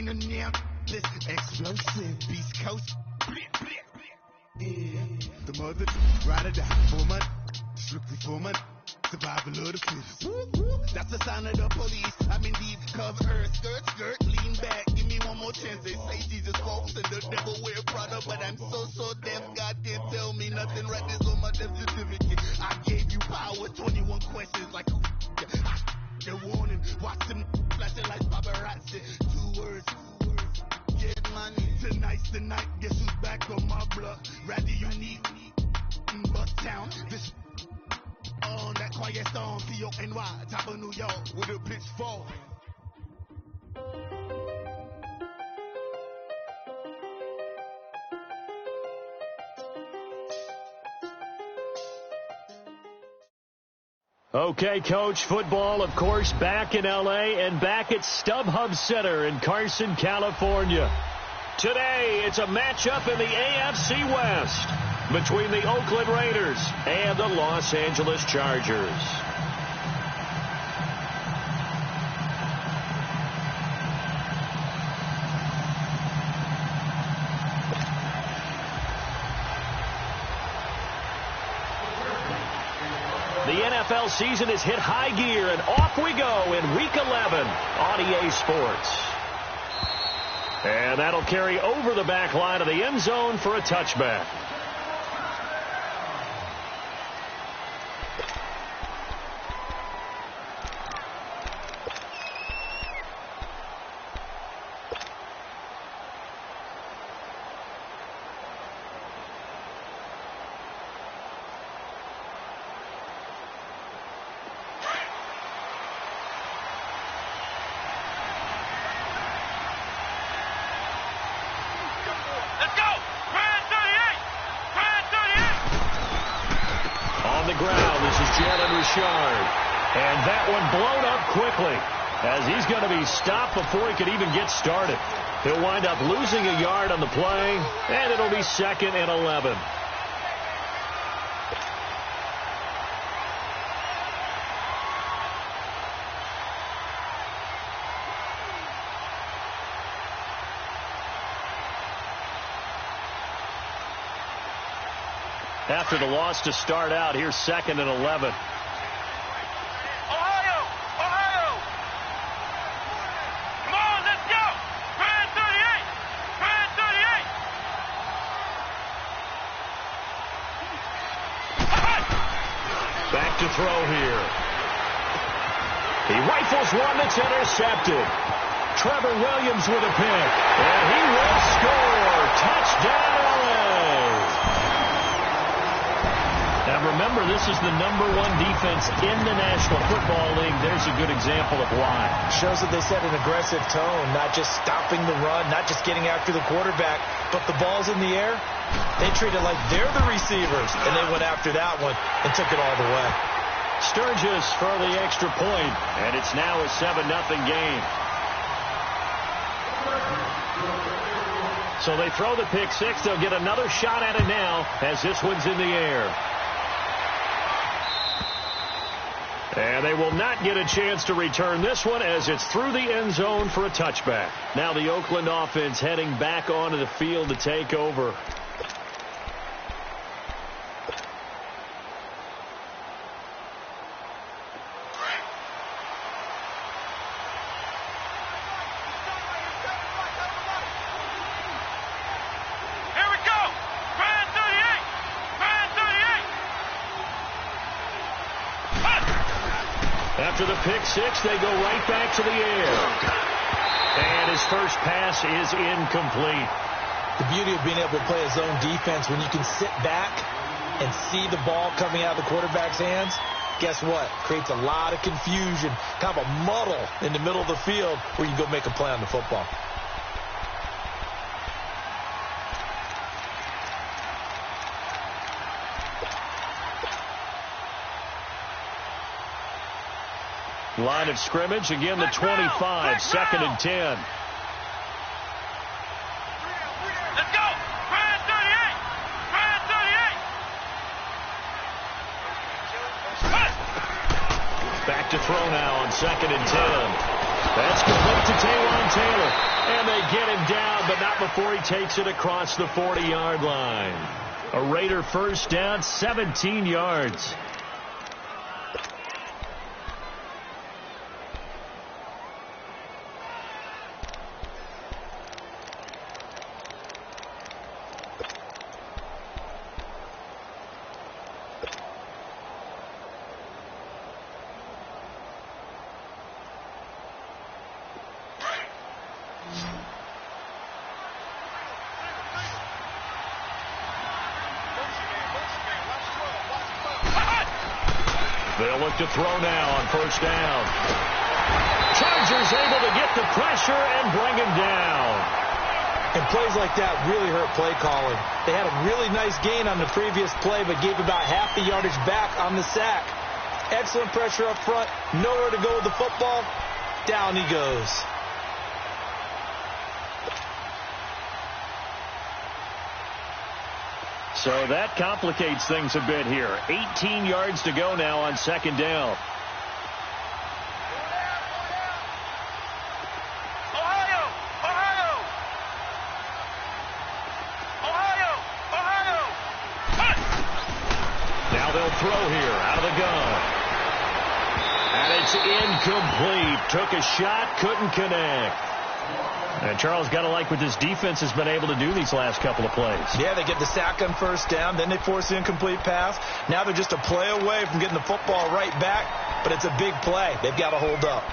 ain't a damn. Listen, explosive, Beast Coast. Yeah, the mother ride or die for money, strictly for money. Survival of the fittest. That's the sign of the police. I'm indeed covered. Skirt, lean back. Give me one more chance. They say Jesus walks and the devil wear Prada, but I'm so deaf. God can't tell me nothing. Right this on my death certificate. I gave you power. 21 questions like the warning. Watch them flashing like paparazzi. 2 words. Get money. Tonight's the night. Guess who's back on my block? Rather unique. Bust town. This on that quiet storm, C-O-N-Y, top of New York, with a pitchfork. Okay, Coach, football, of course, back in L.A. and back at StubHub Center in Carson, California. Today, it's a matchup in the AFC West between the Oakland Raiders and the Los Angeles Chargers. The NFL season has hit high gear, and off we go in Week 11 on EA Sports. And that'll carry over the back line of the end zone for a touchback. And that one blown up quickly as he's going to be stopped before he could even get started. He'll wind up losing a yard on the play, and it'll be 2nd and 11. After the loss to start out, here's 2nd and 11. Back to throw here. He rifles one that's intercepted. Trevor Williams with a pick. And he will score. Touchdown, LA. Now remember, this is the #1 defense in the National Football League. There's a good example of why. Shows that they set an aggressive tone, not just stopping the run, not just getting after the quarterback, but the ball's in the air. They treat it like they're the receivers, and they went after that one and took it all the way. Sturgis for the extra point, and it's now a 7-0 game. So they throw the pick six. They'll get another shot at it now as this one's in the air. And they will not get a chance to return this one as it's through the end zone for a touchback. Now the Oakland offense heading back onto the field to take over. After the pick six, they go right back to the air. And his first pass is incomplete. The beauty of being able to play a zone defense when you can sit back and see the ball coming out of the quarterback's hands, guess what? Creates a lot of confusion, kind of a muddle in the middle of the field where you go make a play on the football. Line of scrimmage, again the 25, 2nd and 10. Let's go! Brand 38! Brand 38! Back to throw now on 2nd and 10. That's complete to Taylor. And they get him down, but not before he takes it across the 40-yard line. A Raider first down, 17 yards. They'll look to throw now on first down. Chargers able to get the pressure and bring him down. And plays like that really hurt play calling. They had a really nice gain on the previous play, but gave about half the yardage back on the sack. Excellent pressure up front. Nowhere to go with the football. Down he goes. So that complicates things a bit here. 18 yards to go now on second down. Ohio! Ohio! Ohio! Ohio! Cut! Now they'll throw here out of the gun. And it's incomplete. Took a shot, couldn't connect. And Charles, got to like what this defense has been able to do these last couple of plays. Yeah, they get the sack on first down, then they force the incomplete pass. Now they're just a play away from getting the football right back, but it's a big play. They've got to hold up.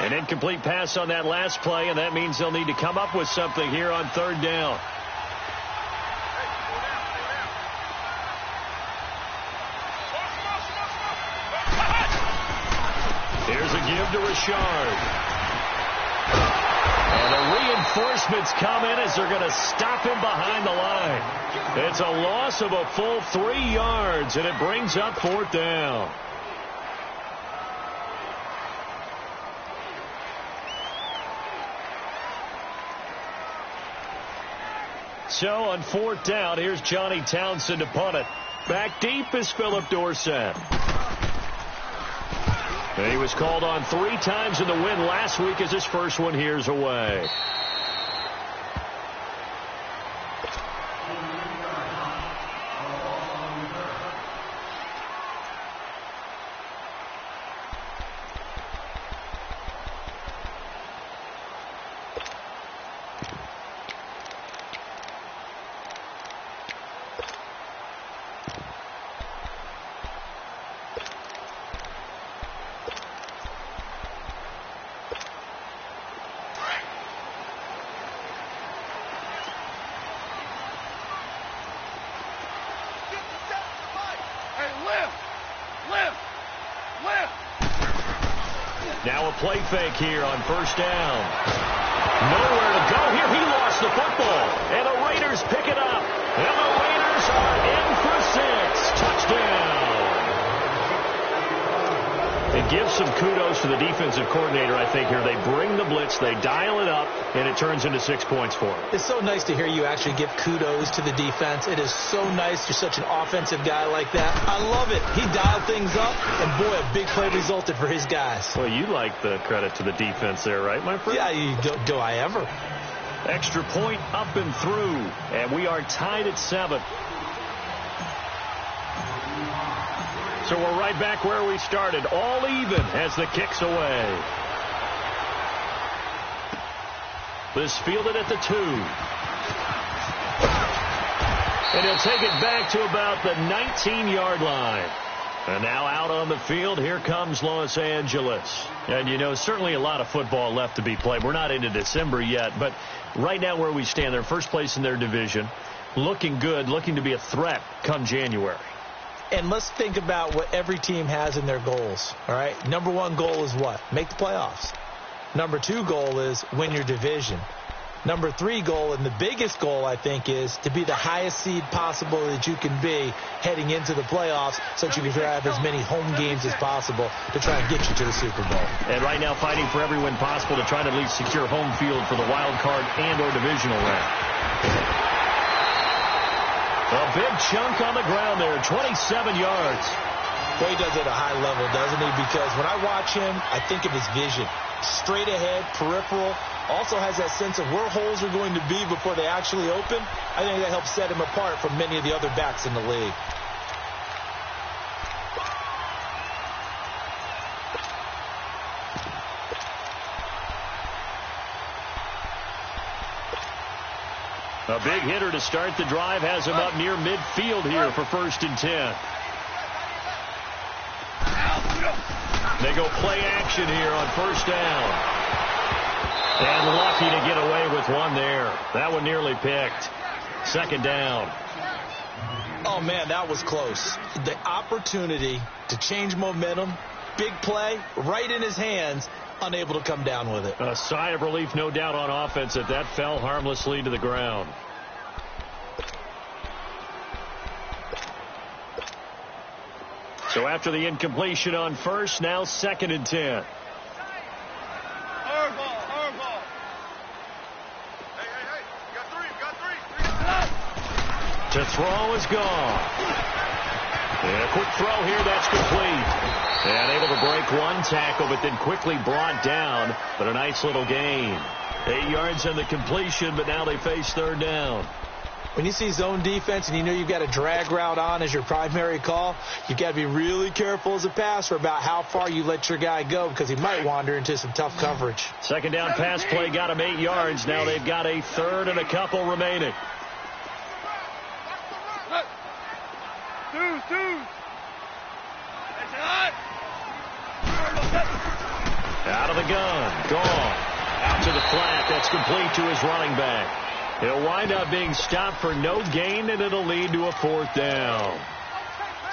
An incomplete pass on that last play, and that means they'll need to come up with something here on third down. Here's a give to Richard. And the reinforcements come in as they're going to stop him behind the line. It's a loss of a full 3 yards, and it brings up fourth down. So on fourth down, here's Johnny Townsend to punt it. Back deep is Philip Dorsett. And he was called on 3 times in the win last week as his first one here's away. Now a play fake here on first down. Nowhere to go here. He lost the football. And the Raiders pick it up. And the Raiders are in for 6. Touchdown. It gives some kudos to the defensive coordinator, I think, here. They bring the blitz, they dial it up, and it turns into 6 points for them. It's so nice to hear you actually give kudos to the defense. It is so nice. You're such an offensive guy like that. I love it. He dialed things up, and boy, a big play resulted for his guys. Well, you like the credit to the defense there, right, my friend? Yeah, do I ever. Extra point up and through, and we are tied at 7. So we're right back where we started, all even as the kick's away. This fielded at the 2. And he'll take it back to about the 19-yard line. And now out on the field, here comes Los Angeles. And, you know, certainly a lot of football left to be played. We're not into December yet, but right now where we stand, they're first place in their division, looking good, looking to be a threat come January. And let's think about what every team has in their goals, all right? Number 1 goal is what? Make the playoffs. Number 2 goal is win your division. Number 3 goal, and the biggest goal, I think, is to be the highest seed possible that you can be heading into the playoffs so that you can have as many home games as possible to try and get you to the Super Bowl. And right now fighting for every win possible to try to at least secure home field for the wild card and or divisional round. A big chunk on the ground there, 27 yards. Boy, he does it at a high level, doesn't he? Because when I watch him, I think of his vision. Straight ahead, peripheral. Also has that sense of where holes are going to be before they actually open. I think that helps set him apart from many of the other backs in the league. A big hitter to start the drive has him up near midfield here for 1st and 10. They go play action here on 1st down. And lucky to get away with one there. That one nearly picked. 2nd down. Oh, man, that was close. The opportunity to change momentum, big play, right in his hands, unable to come down with it. A sigh of relief, no doubt, on offense that fell harmlessly to the ground. So after the incompletion on 1st, now 2nd and 10. Hard ball. Hey. You got three. To throw is gone. And a quick throw here, that's complete. And able to break one tackle, but then quickly brought down. But a nice little gain. 8 yards on the completion, but now they face 3rd down. When you see zone defense and you know you've got a drag route on as your primary call, you've got to be really careful as a passer about how far you let your guy go because he might wander into some tough coverage. 2nd down pass play got him 8 yards. Now they've got a 3rd and a couple remaining. Two. Out of the gun. Gone. Out to the flat. That's complete to his running back. He'll wind up being stopped for no gain, and it'll lead to a 4th down.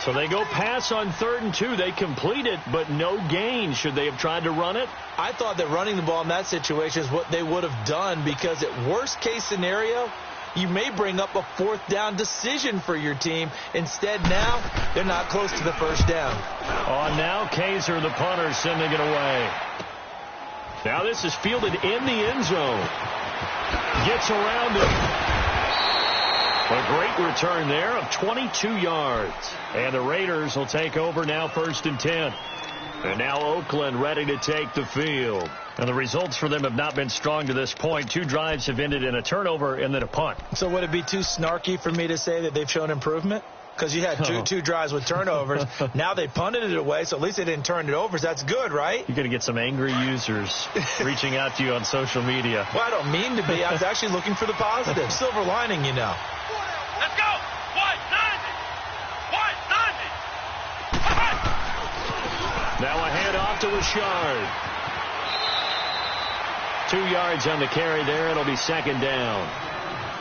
So they go pass on 3rd and 2. They complete it, but no gain. Should they have tried to run it? I thought that running the ball in that situation is what they would have done because at worst case scenario, you may bring up a 4th down decision for your team. Instead, now, they're not close to the 1st down. On now, Kaiser, the punter, sending it away. Now this is fielded in the end zone. Gets around it. A great return there of 22 yards. And the Raiders will take over now 1st and 10. And now Oakland ready to take the field. And the results for them have not been strong to this point. 2 drives have ended in a turnover and then a punt. So would it be too snarky for me to say that they've shown improvement? Because you had two drives with turnovers. Now they punted it away, so at least they didn't turn it over. So that's good, right? You're going to get some angry users reaching out to you on social media. Well, I don't mean to be. I was actually looking for the positive. Silver lining, you know. Let's go. 190. Now a handoff to Richard. 2 yards on the carry there. It'll be 2nd down.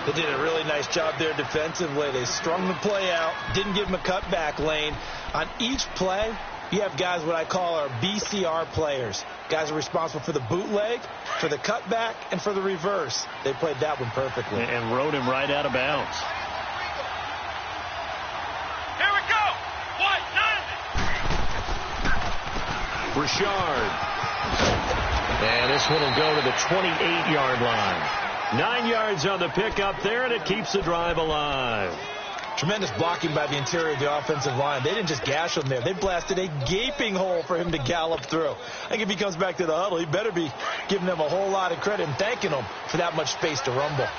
They did a really nice job there defensively. They strung the play out, didn't give them a cutback lane. On each play, you have guys what I call our BCR players. Guys are responsible for the bootleg, for the cutback, and for the reverse. They played that one perfectly. And rode him right out of bounds. Here we go. 190. Richard. And this one will go to the 28-yard line. 9 yards on the pickup there, and it keeps the drive alive. Tremendous blocking by the interior of the offensive line. They didn't just gash him there. They blasted a gaping hole for him to gallop through. I think if he comes back to the huddle, he better be giving them a whole lot of credit and thanking them for that much space to rumble.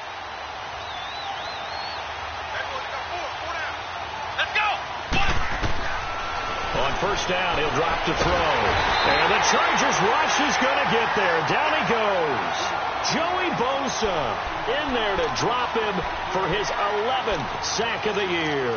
Let's go. On 1st down, he'll drop to throw. And the Chargers rush is going to get there. Down he goes. Joey Bosa in there to drop him for his 11th sack of the year.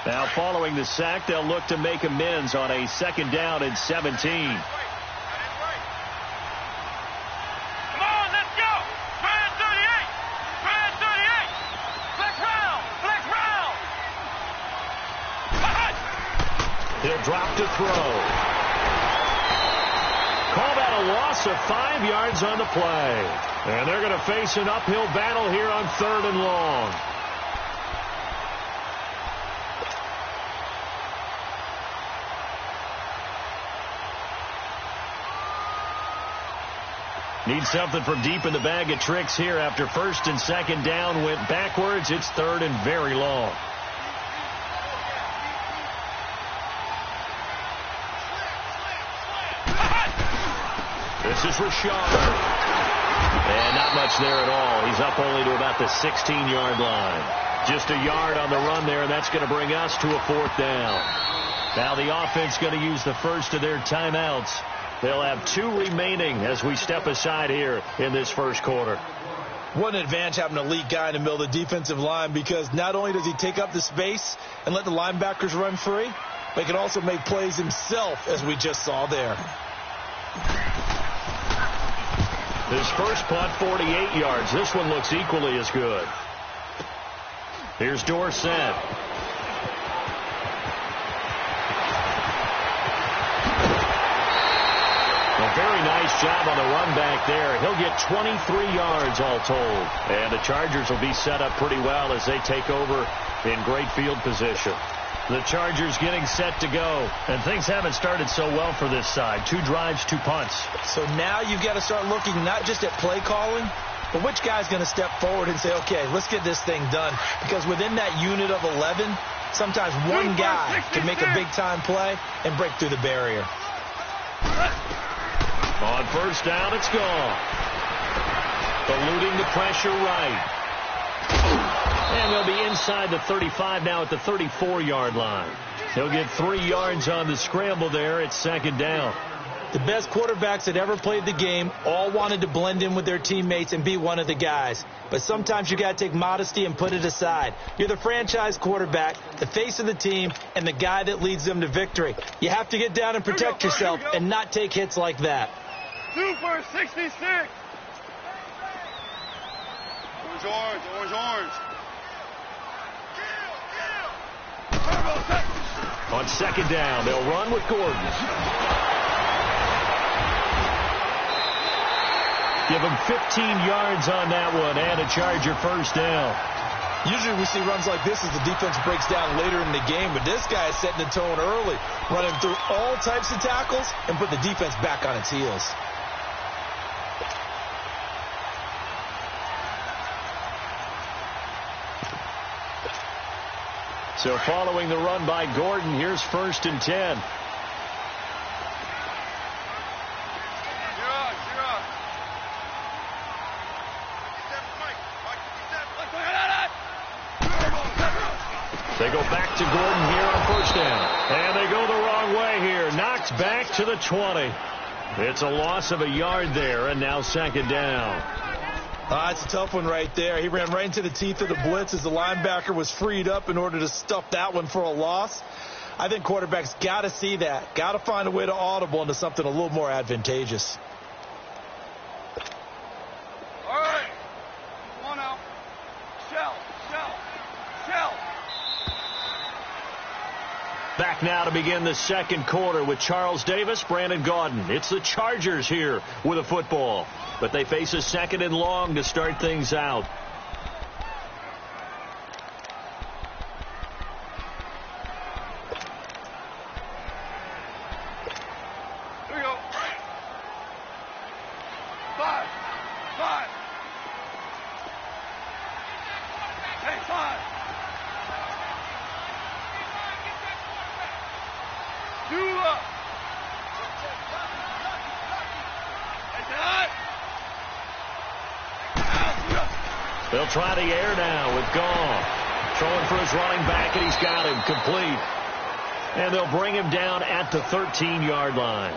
Now following the sack, they'll look to make amends on a 2nd down and 17. He'll drop to throw. Call that a loss of 5 yards on the play. And they're going to face an uphill battle here on 3rd and long. Need something from deep in the bag of tricks here after first and second down went backwards. It's third and very long. This is Rashad. And not much there at all. He's up only to about the 16-yard line. Just a yard on the run there, and that's going to bring us to a fourth down. Now the offense going to use the first of their timeouts. They'll have 2 remaining as we step aside here in this first quarter. What an advantage having an elite guy in the middle of the defensive line, because not only does he take up the space and let the linebackers run free, but he can also make plays himself, as we just saw there. His first punt, 48 yards. This one looks equally as good. Here's Dorsett. A very nice job on the run back there. He'll get 23 yards all told. And the Chargers will be set up pretty well as they take over in great field position. The Chargers getting set to go. And things haven't started so well for this side. 2 drives, 2 punts. So now you've got to start looking not just at play calling, but which guy's going to step forward and say, okay, let's get this thing done. Because within that unit of 11, sometimes one guy can make a big-time play and break through the barrier. On first down, it's gone. Eluding the pressure right. And they'll be inside the 35 now at the 34-yard line. He'll get 3 yards on the scramble there. It's second down. The best quarterbacks that ever played the game all wanted to blend in with their teammates and be one of the guys. But sometimes you got to take modesty and put it aside. You're the franchise quarterback, the face of the team, and the guy that leads them to victory. You have to get down and protect yourself and not take hits like that. 2 for 66. Orange. On second down, they'll run with Gordon. Give him 15 yards on that one and a Charger first down. Usually we see runs like this as the defense breaks down later in the game, but this guy is setting the tone early, running through all types of tackles and put the defense back on its heels. So following the run by Gordon, here's first and 10. They go back to Gordon here on first down. And they go the wrong way here. Knocked back to the 20. It's a loss of a yard there, and now second down. It's a tough one right there. He ran right into the teeth of the blitz as the linebacker was freed up in order to stuff that one for a loss. I think quarterbacks got to see that. Got to find a way to audible into something a little more advantageous. All right. Come on now. Shell. Back now to begin the second quarter with Charles Davis, Brandon Gaudin. It's the Chargers here with a football. But they face a second and long to start things out. Here we go. 5. Hey, 5. Do up. They'll try the air now with Gall. Throwing for his running back, and he's got him complete. And they'll bring him down at the 13-yard line.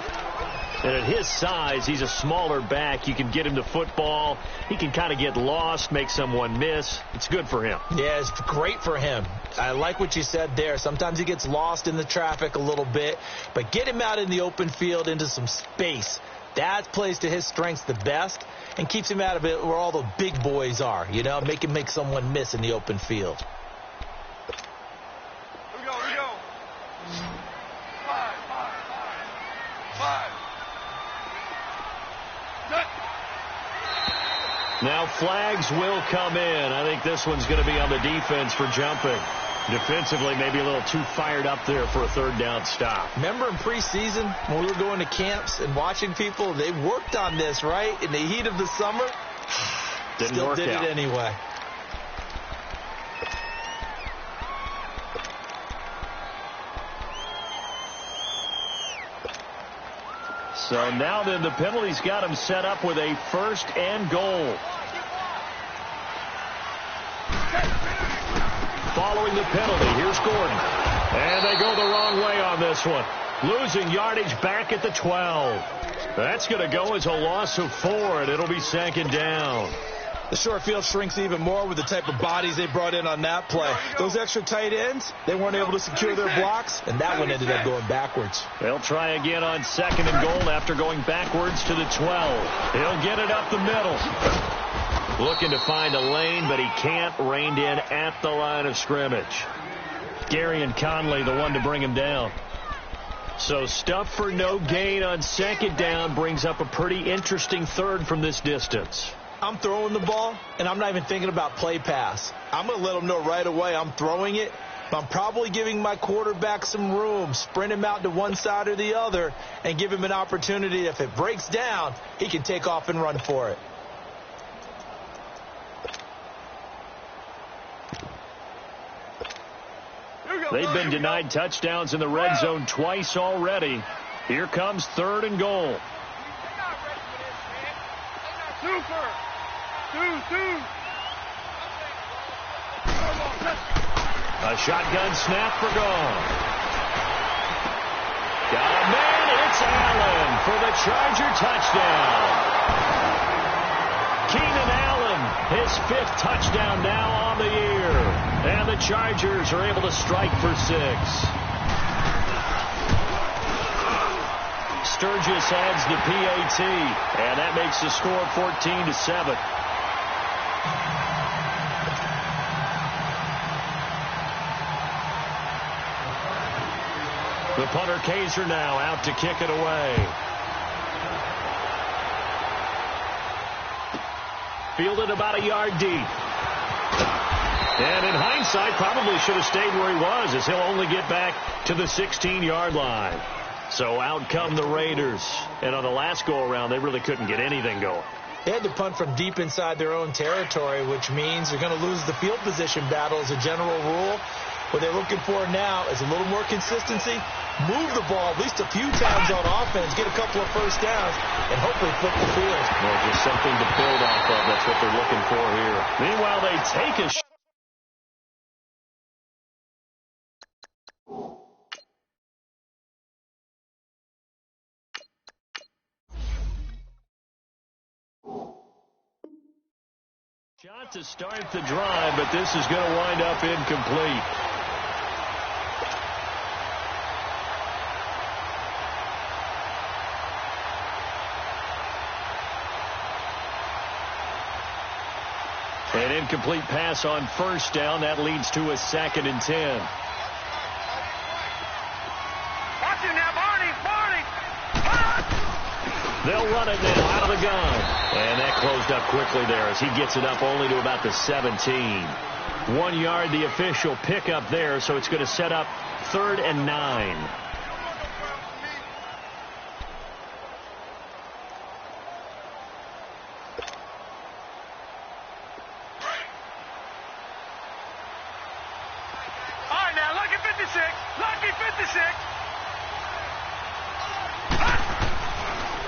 And at his size, he's a smaller back. You can get him to football. He can kind of get lost, make someone miss. It's good for him. Yeah, it's great for him. I like what you said there. Sometimes he gets lost in the traffic a little bit. But get him out in the open field into some space. That plays to his strengths the best and keeps him out of it where all the big boys are. You know, make someone miss in the open field. Here we go. 5. Now flags will come in. I think this one's going to be on the defense for jumping. Defensively, maybe a little too fired up there for a third down stop. Remember in preseason when we were going to camps and watching people, they worked on this, right? In the heat of the summer, Still did out. it anyway. So now then the penalty's got him set up with a 1st and goal. Following the penalty, here's Gordon. And they go the wrong way on this one. Losing yardage back at the 12. That's going to go as a loss of 4, and it'll be 2nd down. The short field shrinks even more with the type of bodies they brought in on that play. Those extra tight ends, they weren't able to secure their blocks, and that one ended up going backwards. They'll try again on 2nd and goal after going backwards to the 12. He'll get it up the middle. Looking to find a lane, but he can't. Reined in at the line of scrimmage. Gary and Conley, the one to bring him down. So stuff for no gain on 2nd down brings up a pretty interesting 3rd from this distance. I'm throwing the ball, and I'm not even thinking about play pass. I'm going to let them know right away I'm throwing it, but I'm probably giving my quarterback some room, sprint him out to one side or the other, and give him an opportunity. If it breaks down, he can take off and run for it. They've been denied touchdowns in the red zone twice already. Here comes 3rd and goal. A shotgun snap for Gone. Got a man. It's Allen for the Charger touchdown. Keenan Allen, his 5th touchdown now on the year. And the Chargers are able to strike for 6. Sturgis adds the PAT, and that makes the score 14-7. The punter Kaiser now out to kick it away. Fielded about a yard deep. And in hindsight, probably should have stayed where he was, as he'll only get back to the 16-yard line. So out come the Raiders. And on the last go-around, they really couldn't get anything going. They had to punt from deep inside their own territory, which means they're going to lose the field position battle as a general rule. What they're looking for now is a little more consistency, move the ball at least a few times on offense, get a couple of first downs, and hopefully flip the field. Well, just something to build off of. That's what they're looking for here. Meanwhile, they take a shot. Shot to start the drive, but this is going to wind up incomplete. An incomplete pass on 1st down. That leads to a 2nd and 10. Watch it now, Barney! They'll run it now out of the gun. And that closed up quickly there as he gets it up only to about the 17. 1 yard, the official pickup there, so it's going to set up 3rd and 9. All right, now, lucky 56. Lucky 56.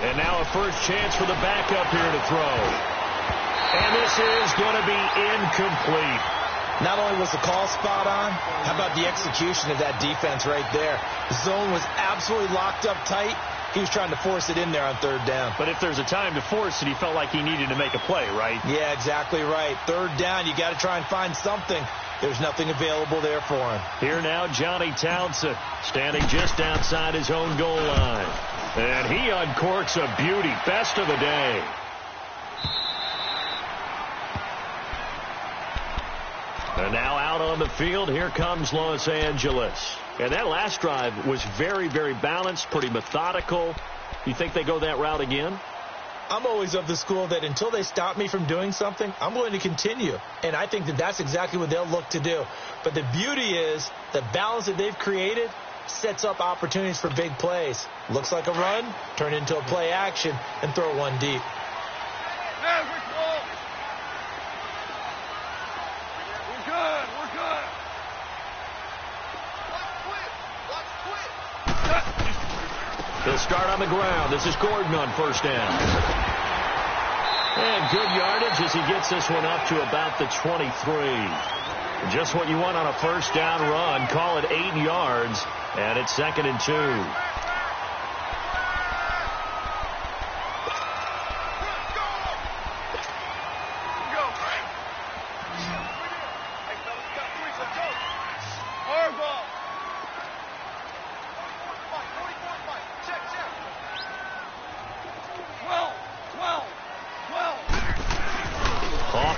And now a first chance for the backup here to throw. And this is going to be incomplete. Not only was the call spot on, how about the execution of that defense right there? The zone was absolutely locked up tight. He was trying to force it in there on 3rd down. But if there's a time to force it, he felt like he needed to make a play, right? Yeah, exactly right. 3rd down, you got to try and find something. There's nothing available there for him. Here now, Johnny Townsend, standing just outside his own goal line. And he uncorks a beauty. Best of the day. And now out on the field, here comes Los Angeles. And that last drive was very, very balanced, pretty methodical. You think they go that route again? I'm always of the school that until they stop me from doing something, I'm going to continue. And I think that that's exactly what they'll look to do. But the beauty is the balance that they've created sets up opportunities for big plays. Looks like a run, turn into a play action, and throw one deep. Yeah, we're good. We're good. He'll start on the ground. This is Gordon on first down. And good yardage as he gets this one up to about the 23. Just what you want on a first down run. Call it 8 yards, and it's 2nd and 2.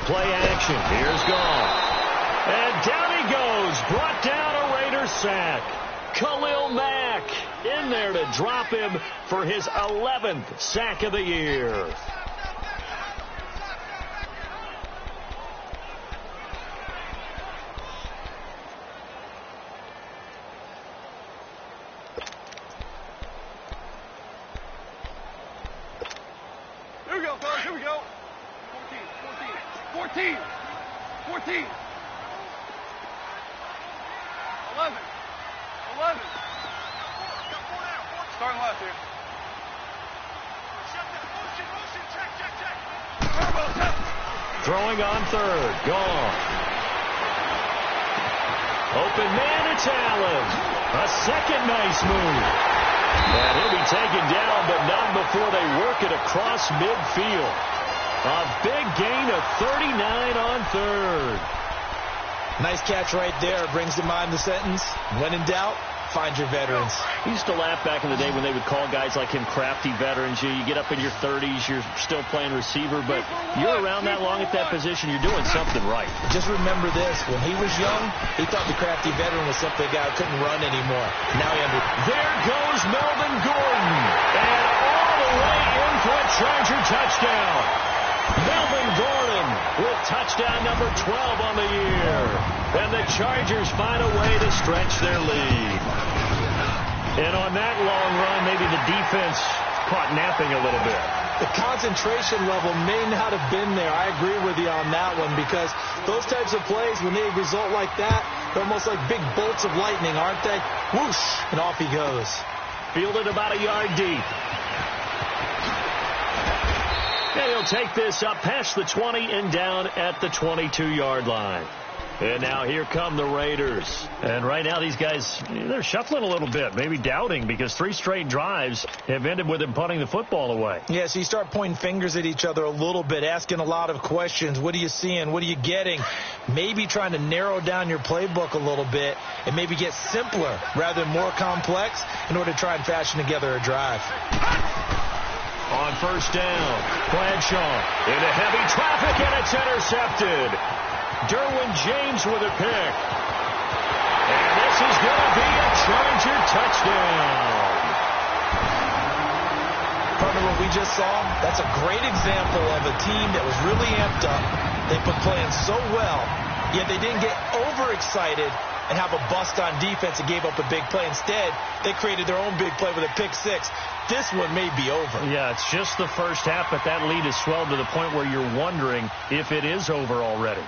Play action. Here's Gall. And down he goes. Brought down a Raider sack. Khalil Mack in there to drop him for his 11th sack of the year. Here we go, fellas. Here we go. 14. 11. Starting left here. Throwing on third. Gone. Open man, it's Allen. A second nice move. And he'll be taken down, but not before they work it across midfield. A big gain of 39 on third. Nice catch right there. Brings to mind the sentence, when in doubt, find your veterans. I used to laugh back in the day when they would call guys like him crafty veterans. You get up in your 30s, you're still playing receiver, but you're around that long at that position, you're doing something right. Just remember this. When he was young, he thought the crafty veteran was simply a guy who couldn't run anymore. Now he understands. There goes Melvin Gordon. And all the way in for a Charger touchdown. Melvin Gordon with touchdown number 12 on the year. And the Chargers find a way to stretch their lead. And on that long run, maybe the defense caught napping a little bit. The concentration level may not have been there. I agree with you on that one, because those types of plays, when they result like that, they're almost like big bolts of lightning, aren't they? Whoosh, and off he goes. Fielded about a yard deep. And he'll take this up past the 20 and down at the 22-yard line. And now here come the Raiders. And right now these guys, they're shuffling a little bit, maybe doubting, because 3 straight drives have ended with them punting the football away. Yeah, so you start pointing fingers at each other a little bit, asking a lot of questions. What are you seeing? What are you getting? Maybe trying to narrow down your playbook a little bit and maybe get simpler rather than more complex in order to try and fashion together a drive. On first down, Bradshaw into heavy traffic, and it's intercepted. Derwin James with a pick. And this is going to be a Charger touchdown. Partner, what we just saw, that's a great example of a team that was really amped up. They've been playing so well, yet they didn't get overexcited and have a bust on defense and gave up a big play. Instead, they created their own big play with a pick six. This one may be over. Yeah, it's just the first half, but that lead has swelled to the point where you're wondering if it is over already.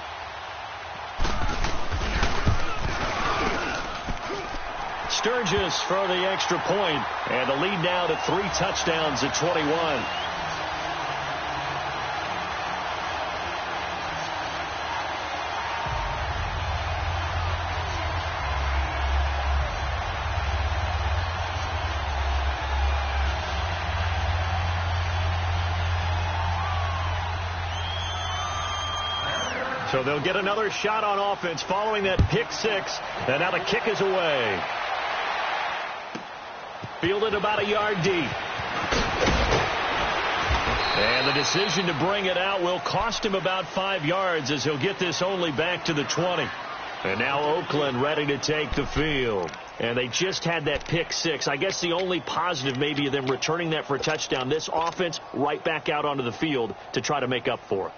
Sturgis for the extra point, and the lead now to 3 touchdowns at 21. So they'll get another shot on offense following that pick six, and now the kick is away. Fielded about a yard deep. And the decision to bring it out will cost him about 5 yards, as he'll get this only back to the 20. And now Oakland ready to take the field. And they just had that pick six. I guess the only positive maybe of them returning that for a touchdown. This offense right back out onto the field to try to make up for it.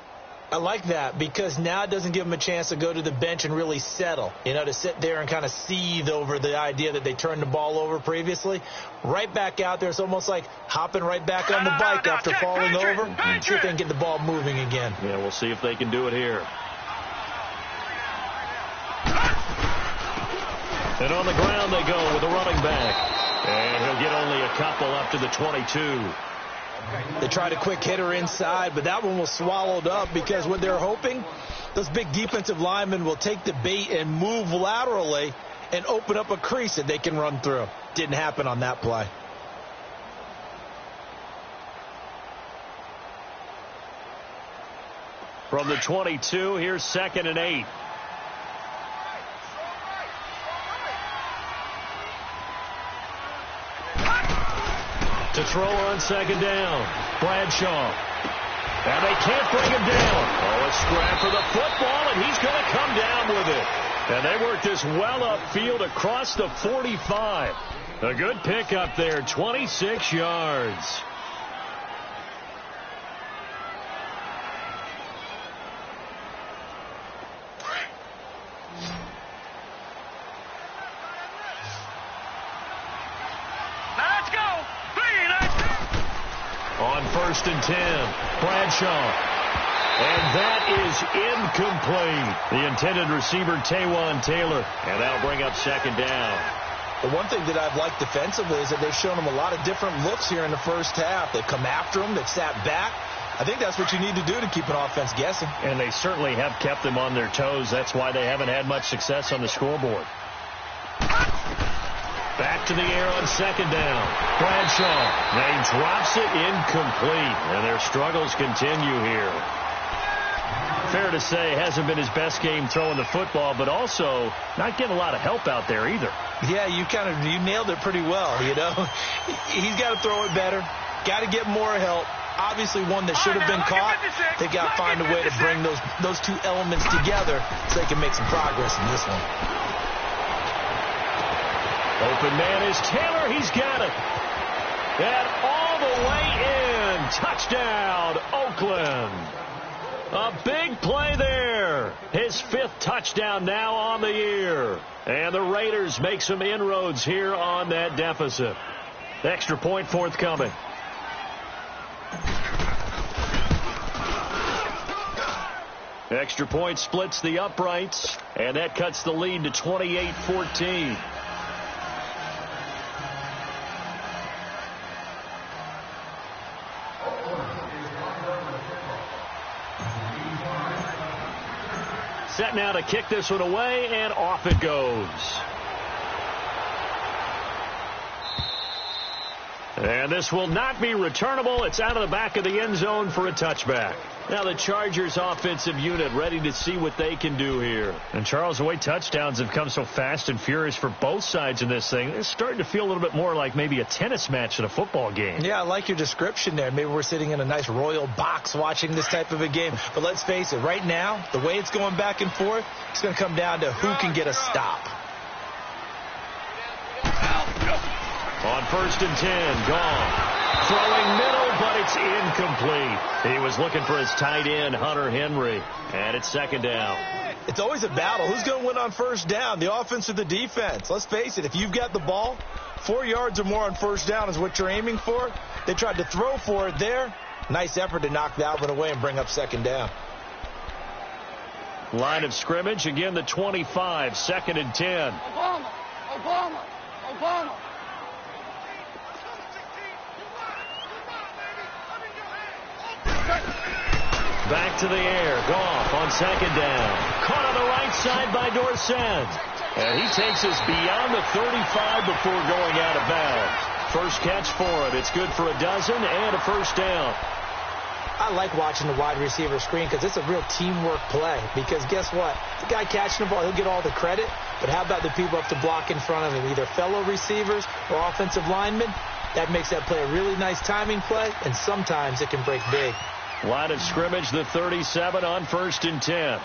I like that because now it doesn't give them a chance to go to the bench and really settle, to sit there and kind of seethe over the idea that they turned the ball over previously. Right back out there, it's almost like hopping right back on the bike after falling over. See if they can get the ball moving again. Yeah, we'll see if they can do it here. And on the ground they go with a running back. And he'll get only a couple up to the 22. They tried a quick hitter inside, but that one was swallowed up because what they're hoping, those big defensive linemen will take the bait and move laterally and open up a crease that they can run through. Didn't happen on that play. From the 22, here's 2nd and 8. To throw on 2nd down, Bradshaw. And they can't bring him down. Oh, a scrap for the football, and he's going to come down with it. And they work this well upfield across the 45. A good pickup there, 26 yards. On 1st and 10, Bradshaw. And that is incomplete. The intended receiver, Taywan Taylor. And that'll bring up 2nd down. The one thing that I've liked defensively is that they've shown them a lot of different looks here in the first half. They've come after them. They've sat back. I think that's what you need to do to keep an offense guessing. And they certainly have kept them on their toes. That's why they haven't had much success on the scoreboard. Back to the air on 2nd down. Bradshaw. Now he drops it incomplete. And their struggles continue here. Fair to say, hasn't been his best game throwing the football, but also not getting a lot of help out there either. Yeah, you nailed it pretty well, He's got to throw it better. Got to get more help. Obviously one that should have been caught. They got to find a way to bring those two elements together so they can make some progress in this one. Open man is Taylor. He's got it. And all the way in. Touchdown, Oakland. A big play there. His 5th touchdown now on the year. And the Raiders make some inroads here on that deficit. Extra point forthcoming. Extra point splits the uprights. And that cuts the lead to 28-14. Set now to kick this one away, and off it goes. And this will not be returnable. It's out of the back of the end zone for a touchback. Now the Chargers offensive unit ready to see what they can do here. And Charles, the way touchdowns have come so fast and furious for both sides in this thing, it's starting to feel a little bit more like maybe a tennis match in a football game. Yeah, I like your description there. Maybe we're sitting in a nice royal box watching this type of a game. But let's face it, right now, the way it's going back and forth, it's going to come down to who can get a stop. On 1st and 10, gone. Throwing middle, but it's incomplete. He was looking for his tight end, Hunter Henry, and it's 2nd down. It's always a battle. Who's going to win on 1st down, the offense or the defense? Let's face it, if you've got the ball, 4 yards or more on 1st down is what you're aiming for. They tried to throw for it there. Nice effort to knock that one away and bring up 2nd down. Line of scrimmage, again the 25, 2nd and 10. Obama. Back to the air. Goff on 2nd down. Caught on the right side by Dorsett. And he takes us beyond the 35 before going out of bounds. First catch for him. It's good for a dozen and a 1st down. I like watching the wide receiver screen because it's a real teamwork play. Because guess what? The guy catching the ball, he'll get all the credit. But how about the people up to block in front of him? Either fellow receivers or offensive linemen. That makes that play a really nice timing play. And sometimes it can break big. Line of scrimmage, the 37 on 1st and 10.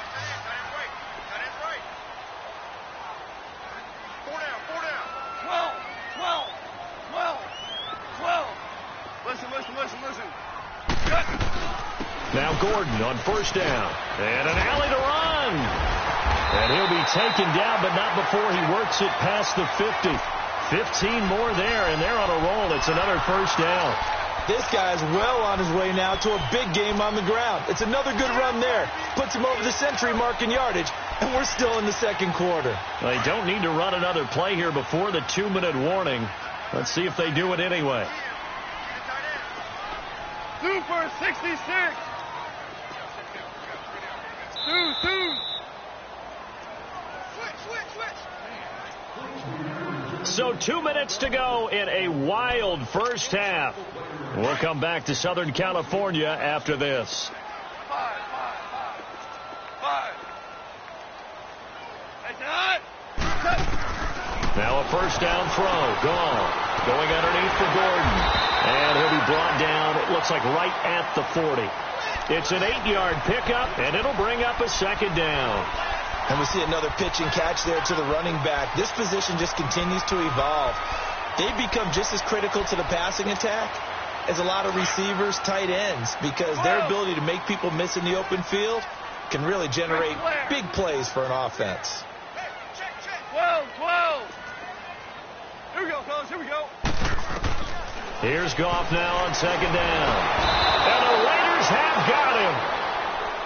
Now Gordon on first down. And an alley to run. And he'll be taken down, but not before he works it past the 50. 15 more there, and they're on a roll. It's another first down. This guy's well on his way now to a big game on the ground. It's another good run there. Puts him over the century mark in yardage, and we're still in the second quarter. They don't need to run another play here before the 2-minute warning. Let's see if they do it anyway. 2 for 66. 2. So 2 minutes to go in a wild first half. We'll come back to Southern California after this. 5. Now a first down throw. Gone. Going underneath for Gordon. And he'll be brought down, it looks like right at the 40. It's an 8-yard pickup, and it'll bring up a second down. And we see another pitch and catch there to the running back. This position just continues to evolve. They become just as critical to the passing attack as a lot of receivers, tight ends, because their ability to make people miss in the open field can really generate big plays for an offense. 12. Here we go, fellas. Here we go. Here's Goff now on second down. And the Raiders have got him.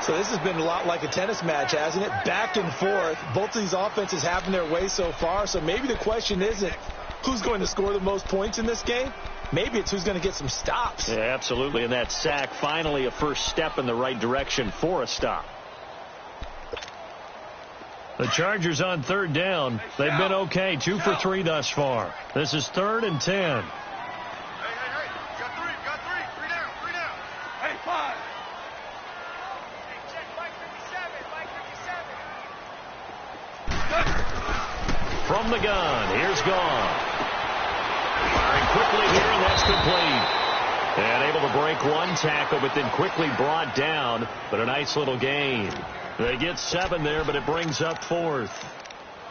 So this has been a lot like a tennis match, hasn't it? Back and forth. Both of these offenses having their way so far. So maybe the question isn't who's going to score the most points in this game. Maybe it's who's going to get some stops. Yeah, absolutely. And that sack, finally a first step in the right direction for a stop. The Chargers on third down. They've been okay. 2 for 3 thus far. This is 3rd and 10. Hey. Got three. 3 down. Hey, 5. From the gun, here's Goff. Firing quickly here, and that's complete. And able to break one tackle, but then quickly brought down. But a nice little gain. They get 7 there, but it brings up 4th.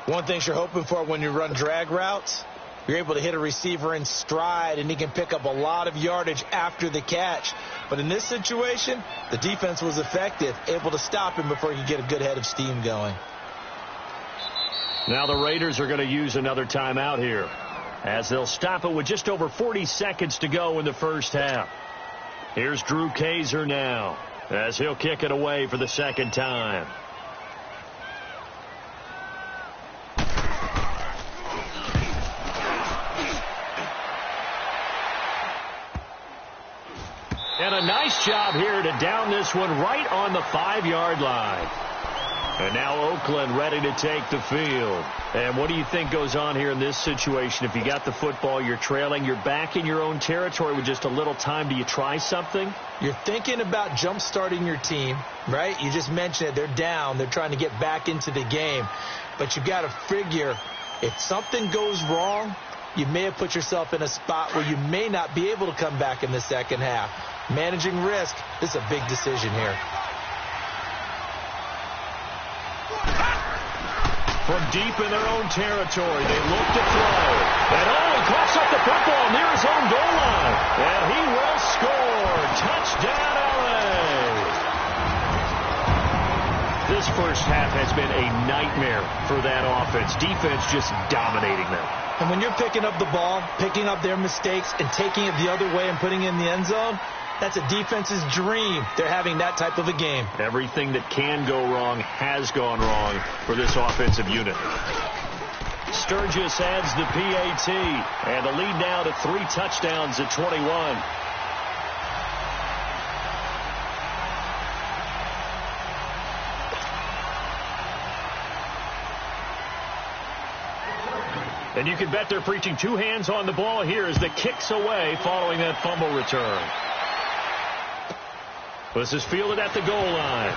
One thing you're hoping for when you run drag routes, you're able to hit a receiver in stride, and he can pick up a lot of yardage after the catch. But in this situation, the defense was effective, able to stop him before he could get a good head of steam going. Now the Raiders are going to use another timeout here, as they'll stop it with just over 40 seconds to go in the first half. Here's Drew Kaiser now, as he'll kick it away for the second time. And a nice job here to down this one right on the 5-yard line. And now Oakland ready to take the field. And what do you think goes on here in this situation? If you got the football, you're trailing, you're back in your own territory with just a little time. Do you try something? You're thinking about jump-starting your team, right? You just mentioned it. They're down. They're trying to get back into the game. But you got to figure if something goes wrong, you may have put yourself in a spot where you may not be able to come back in the second half. Managing risk, this is a big decision here. From deep in their own territory, they look to throw. And he coughs up the football near his own goal line. And he will score. Touchdown, LA. This first half has been a nightmare for that offense. Defense just dominating them. And when you're picking up the ball, picking up their mistakes, and taking it the other way and putting it in the end zone, that's a defense's dream. They're having that type of a game. Everything that can go wrong has gone wrong for this offensive unit. Sturgis adds the PAT, and the lead now to 3 touchdowns at 21. And you can bet they're preaching 2 hands on the ball here as the kick's away following that fumble return. This is fielded at the goal line.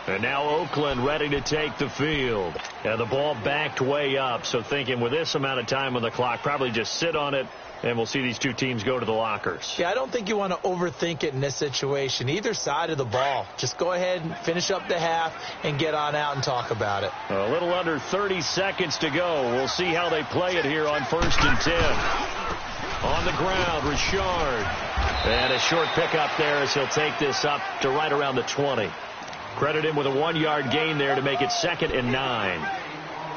And now Oakland ready to take the field. And the ball backed way up, so thinking with this amount of time on the clock, probably just sit on it, and we'll see these two teams go to the lockers. Yeah, I don't think you want to overthink it in this situation. Either side of the ball. Just go ahead and finish up the half and get on out and talk about it. A little under 30 seconds to go. We'll see how they play it here on 1st and 10. On the ground, Richard. And a short pickup there as he'll take this up to right around the 20. Credit him with a 1-yard gain there to make it 2nd and 9.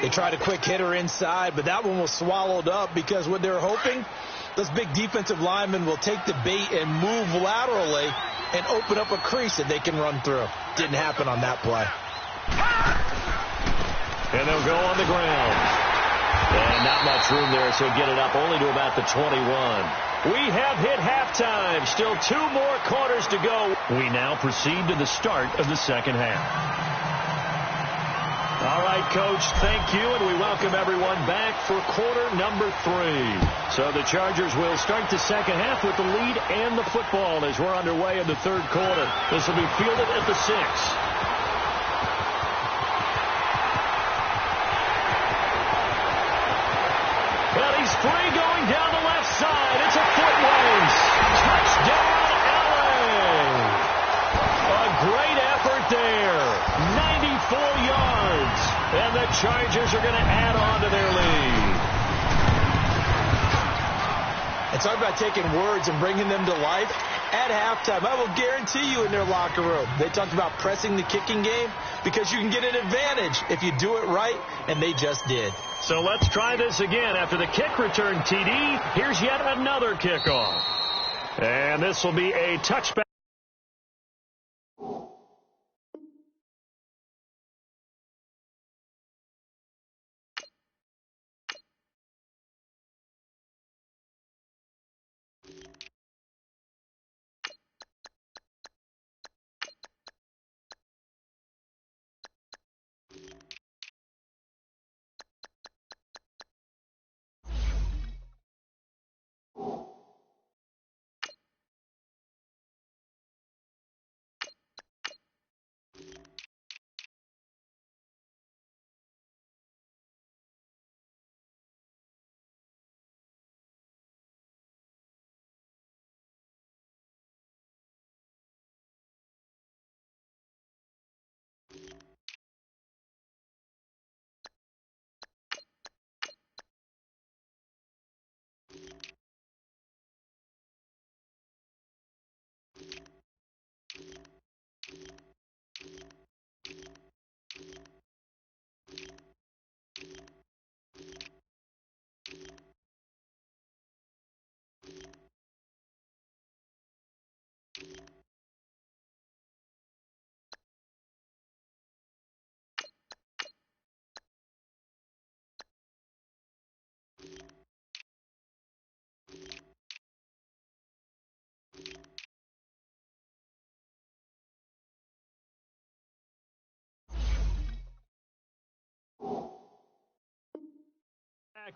They tried a quick hitter inside, but that one was swallowed up because what they're hoping, those big defensive linemen will take the bait and move laterally and open up a crease that they can run through. Didn't happen on that play. And they'll go on the ground. And not much room there, so get it up only to about the 21. We have hit halftime. Still 2 more quarters to go. We now proceed to the start of the second half. All right, Coach, thank you, and we welcome everyone back for quarter number 3. So the Chargers will start the second half with the lead and the football as we're underway in the 3rd quarter. This will be fielded at the 6. Well, he's free going down the left side. It's a foot race. Touchdown, LA. A great effort there. 94 yards. And the Chargers are going to add on to their lead. And talk about taking words and bringing them to life. At halftime, I will guarantee you in their locker room, they talked about pressing the kicking game because you can get an advantage if you do it right, and they just did. So let's try this again. After the kick return TD, here's yet another kickoff. And this will be a touchback.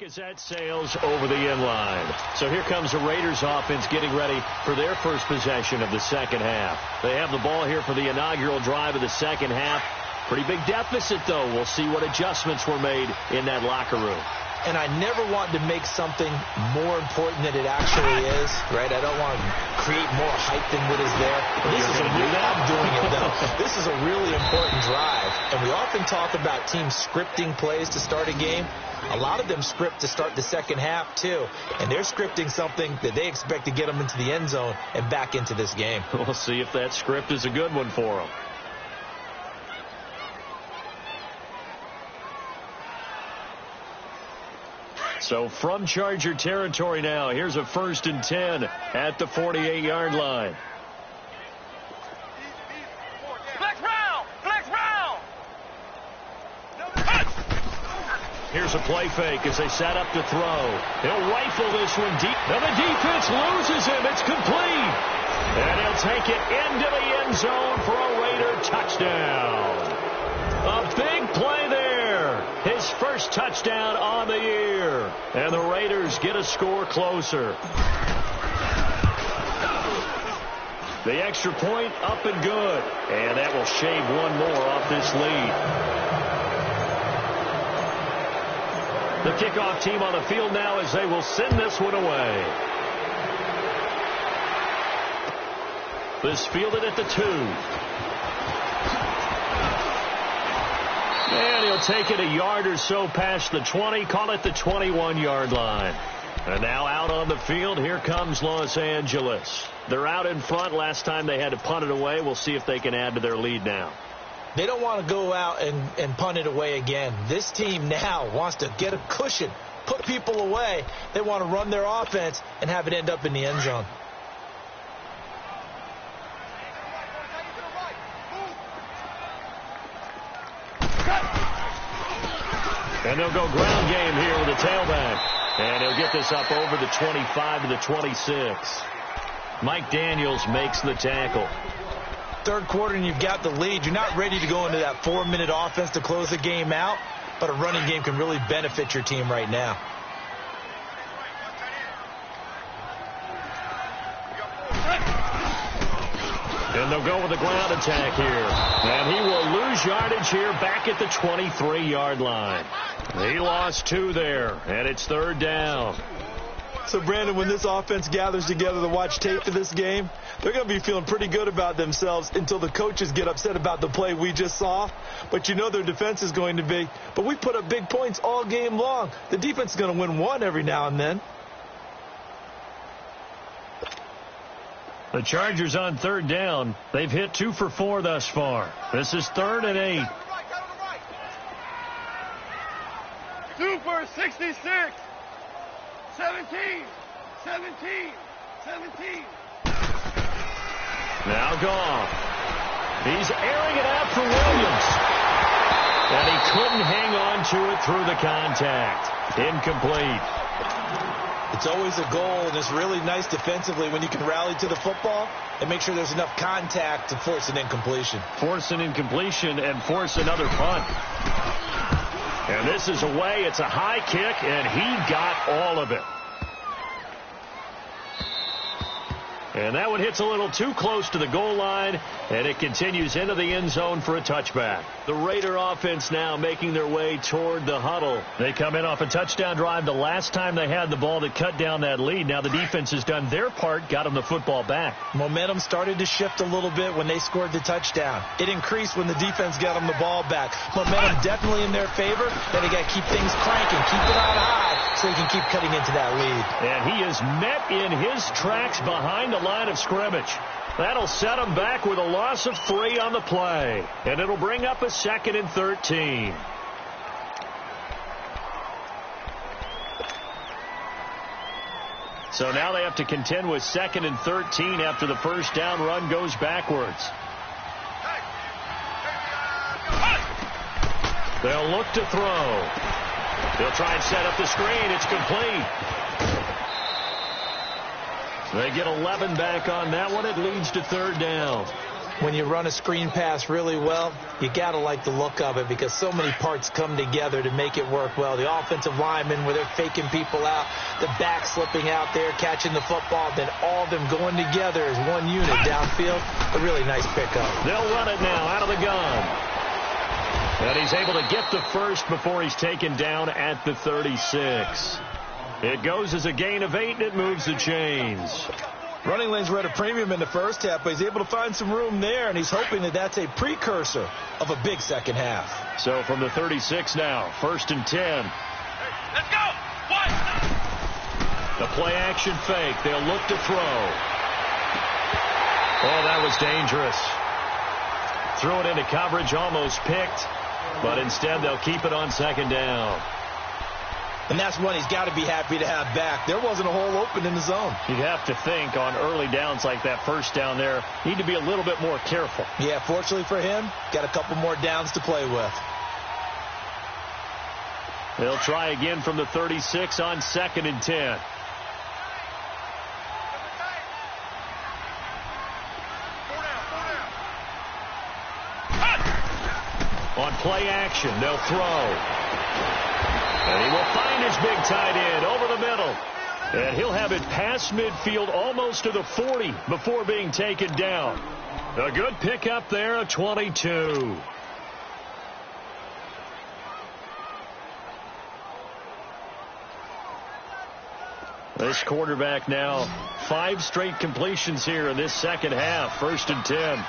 As that sails over the inline. So here comes the Raiders offense getting ready for their first possession of the second half. They have the ball here for the inaugural drive of the second half. Pretty big deficit, though. We'll see what adjustments were made in that locker room. And I never want to make something more important than it actually is, right? I don't want to create more hype than what is there. This is I'm doing it, though. This is a really important drive. And we often talk about teams scripting plays to start a game. A lot of them script to start the second half, too. And they're scripting something that they expect to get them into the end zone and back into this game. We'll see if that script is a good one for them. So from Charger territory now, here's a 1st and 10 at the 48-yard line. Flex round! Flex round! Here's a play fake as they set up to throw. He'll rifle this one deep. And the defense loses him. It's complete. And he'll take it into the end zone for a Raider touchdown. A big play there. His first touchdown on the year. And the Raiders get a score closer. The extra point up and good. And that will shave one more off this lead. The kickoff team on the field now as they will send this one away. This fielded at the 2. And he'll take it a yard or so past the 20, call it the 21-yard line. And now out on the field, here comes Los Angeles. They're out in front. Last time they had to punt it away. We'll see if they can add to their lead now. They don't want to go out and punt it away again. This team now wants to get a cushion, put people away. They want to run their offense and have it end up in the end zone. And they'll go ground game here with a tailback. And he'll get this up over the 25 to the 26. Mike Daniels makes the tackle. Third quarter and you've got the lead. You're not ready to go into that 4-minute offense to close the game out, but a running game can really benefit your team right now. And they'll go with the ground attack here. And he will lose yardage here back at the 23-yard line. He lost 2 there, and it's third down. So, Brandon, when this offense gathers together to watch tape for this game, they're going to be feeling pretty good about themselves until the coaches get upset about the play we just saw. But you know their defense is going to be. But we put up big points all game long. The defense is going to win one every now and then. The Chargers on third down. They've hit 2 for 4 thus far. This is 3rd and 8. 2 for 66. 17. 17. 17. Now Goff. He's airing it out for Williams. And he couldn't hang on to it through the contact. Incomplete. It's always a goal, and it's really nice defensively when you can rally to the football and make sure there's enough contact to force an incompletion. Force an incompletion and force another punt. And this is away. It's a high kick, and he got all of it. And that one hits a little too close to the goal line, and it continues into the end zone for a touchback. The Raider offense now making their way toward the huddle. They come in off a touchdown drive the last time they had the ball that cut down that lead. Now the defense has done their part, got them the football back. Momentum started to shift a little bit when they scored the touchdown. It increased when the defense got them the ball back. Momentum definitely in their favor. Then they got to keep things cranking, keep it on high so he can keep cutting into that lead. And he is met in his tracks behind the line of scrimmage. That'll set him back with a loss of 3 on the play. And it'll bring up a 2nd and 13. So now they have to contend with 2nd and 13 after the first down run goes backwards. They'll look to throw. They'll try and set up the screen. It's complete. They get 11 back on that one. It leads to third down. When you run a screen pass really well, you got to like the look of it because so many parts come together to make it work well. The offensive linemen where they're faking people out, the back slipping out there, catching the football, then all of them going together as one unit downfield. A really nice pickup. They'll run it now out of the gun. And he's able to get the first before he's taken down at the 36. It goes as a gain of 8, and it moves the chains. Running lanes were at a premium in the first half, but he's able to find some room there, and he's hoping that that's a precursor of a big second half. So from the 36 now, 1st and 10. Let's go. The play action fake. They'll look to throw. Oh, that was dangerous. Threw it into coverage, almost picked, but instead they'll keep it on 2nd down. And that's one he's got to be happy to have back. There wasn't a hole open in the zone. You'd have to think on early downs like that first down there, need to be a little bit more careful. Yeah, fortunately for him, got a couple more downs to play with. They'll try again from the 36 on 2nd and 10. On play action, they'll throw. And he will find his big tight end over the middle. And he'll have it past midfield almost to the 40 before being taken down. A good pickup there, a 22. This quarterback now 5 straight completions here in this second half. 1st and 10.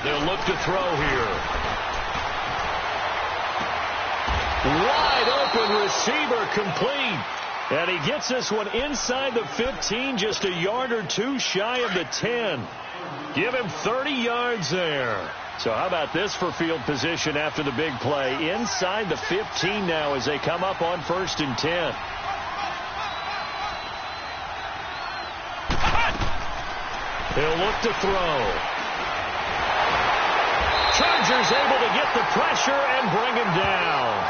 They'll look to throw here. Wide open receiver, complete. And he gets this one inside the 15, just a yard or two shy of the 10. Give him 30 yards there. So how about this for field position after the big play? Inside the 15 now as they come up on 1st and 10. He'll look to throw. Chargers able to get the pressure and bring him down.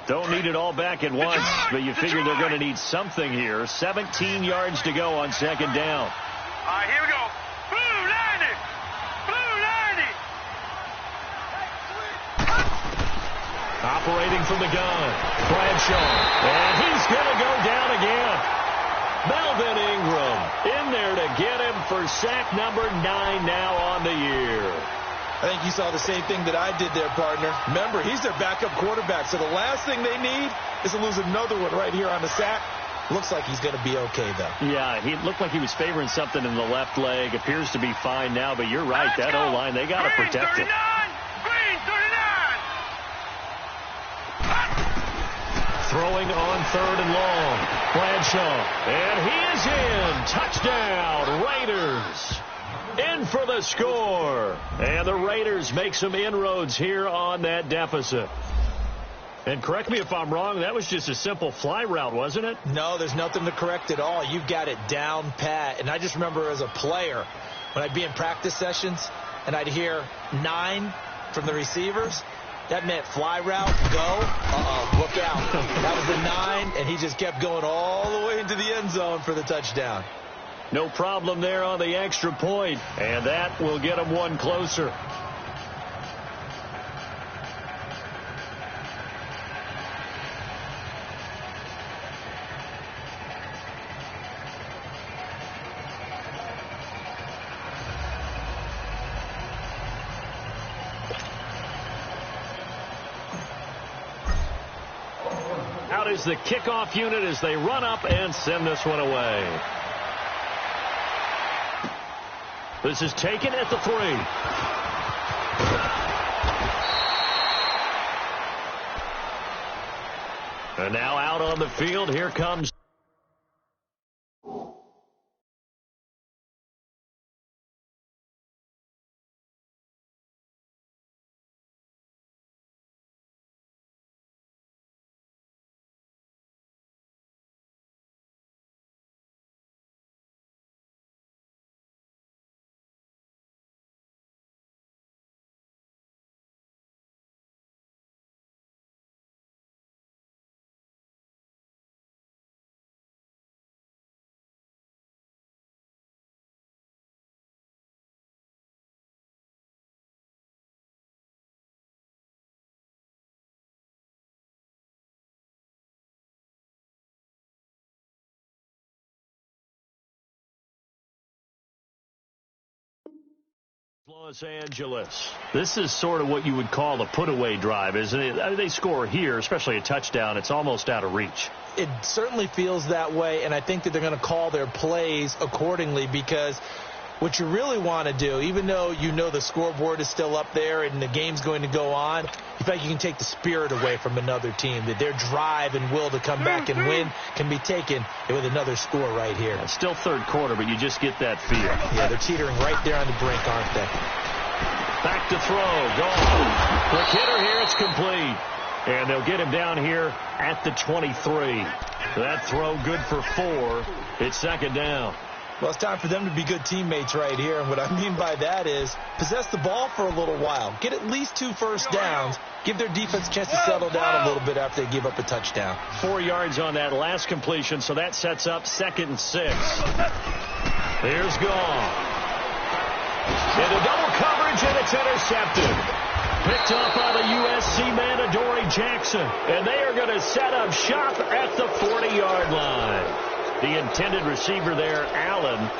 Don't need it all back at once, but you figure they're going to need something here. 17 yards to go on 2nd down. All right, here we go. Blue 90. Blue 90. Operating from the gun, Bradshaw. And he's going to go down again. Melvin Ingram in there to get him for sack number 9 now on the year. I think you saw the same thing that I did there, partner. Remember, he's their backup quarterback, so the last thing they need is to lose another one right here on the sack. Looks like he's going to be okay, though. Yeah, he looked like he was favoring something in the left leg. Appears to be fine now, but you're right. That O-line, they got to protect it. Green 39. Throwing on 3rd and long. Bradshaw. And he is in. Touchdown, Raiders. In for the score. And the Raiders make some inroads here on that deficit. And correct me if I'm wrong, that was just a simple fly route, wasn't it? No, there's nothing to correct at all. You've got it down pat. And I just remember as a player, when I'd be in practice sessions and I'd hear 9 from the receivers, that meant fly route, go, look out. That was the 9, and he just kept going all the way into the end zone for the touchdown. No problem there on the extra point, and that will get them one closer. Out is the kickoff unit as they run up and send this one away. This is taken at the 3. And now out on the field, here comes. Los Angeles. This is sort of what you would call a put-away drive, isn't it? I mean, they score here, especially a touchdown. It's almost out of reach. It certainly feels that way, and I think that they're going to call their plays accordingly because what you really want to do, even though you know the scoreboard is still up there and the game's going to go on, you feel like you can take the spirit away from another team, that their drive and will to come back and win can be taken with another score right here. It's still 3rd quarter, but you just get that feel. Yeah, they're teetering right there on the brink, aren't they? Back to throw. Gone. Quick hitter here. It's complete. And they'll get him down here at the 23. That throw good for 4. It's 2nd down. Well, it's time for them to be good teammates right here. And what I mean by that is possess the ball for a little while. Get at least 2 first downs. Give their defense a chance to settle down a little bit after they give up a touchdown. 4 yards on that last completion, so that sets up 2nd and 6. Here's Gall. Into double coverage, and it's intercepted. Picked up by the USC man, Adoree Jackson. And they are going to set up shop at the 40-yard line. The intended receiver there, Allen.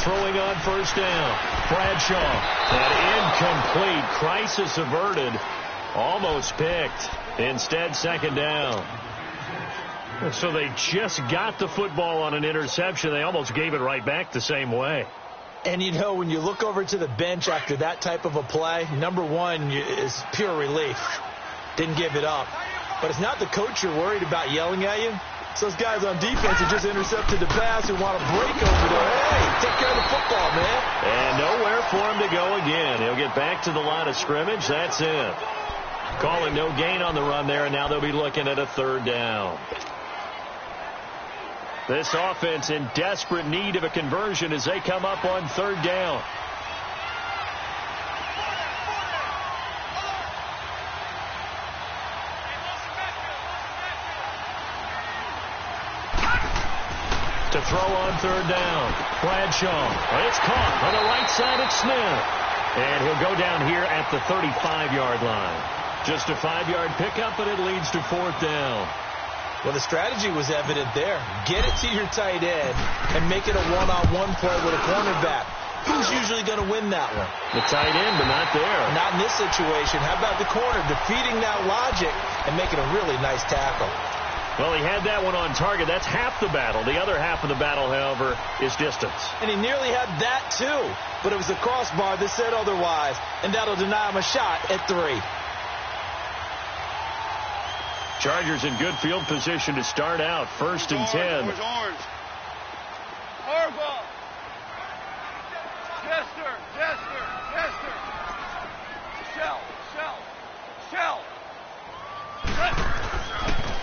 Throwing on first down. Bradshaw. And incomplete. Crisis averted. Almost picked. Instead, 2nd down. So they just got the football on an interception. They almost gave it right back the same way. And, you know, when you look over to the bench after that type of a play, number one is pure relief. Didn't give it up. But it's not the coach you're worried about yelling at you. It's those guys on defense who just intercepted the pass who want to break over there. Hey, take care of the football, man. And nowhere for him to go again. He'll get back to the line of scrimmage. That's it. Calling no gain on the run there, and now they'll be looking at a 3rd down. This offense in desperate need of a conversion as they come up on 3rd down. To throw on 3rd down. Bradshaw. It's caught on the right side of Smith. And he'll go down here at the 35-yard line. Just a 5-yard pickup, but it leads to 4th down. Well, the strategy was evident there. Get it to your tight end and make it a one-on-one play with a cornerback. Who's usually going to win that one? The tight end, but not there. Not in this situation. How about the corner defeating that logic and making a really nice tackle? Well, he had that one on target. That's half the battle. The other half of the battle, however, is distance. And he nearly had that, too. But it was the crossbar that said otherwise. And that'll deny him a shot at 3. Chargers in good field position to start out. 1st and 10. Orange. Harbaugh. Chester. Shell.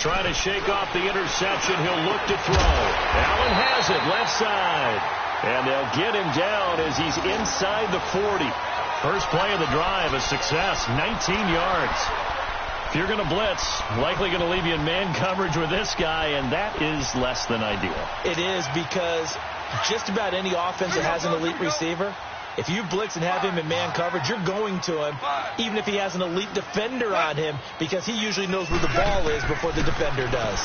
Trying to shake off the interception. He'll look to throw. Allen has it left side. And they'll get him down as he's inside the 40. First play of the drive, a success, 19 yards. If you're going to blitz, likely going to leave you in man coverage with this guy, and that is less than ideal. It is, because just about any offense that has an elite receiver, if you blitz and have him in man coverage, you're going to him, even if he has an elite defender on him, because he usually knows where the ball is before the defender does.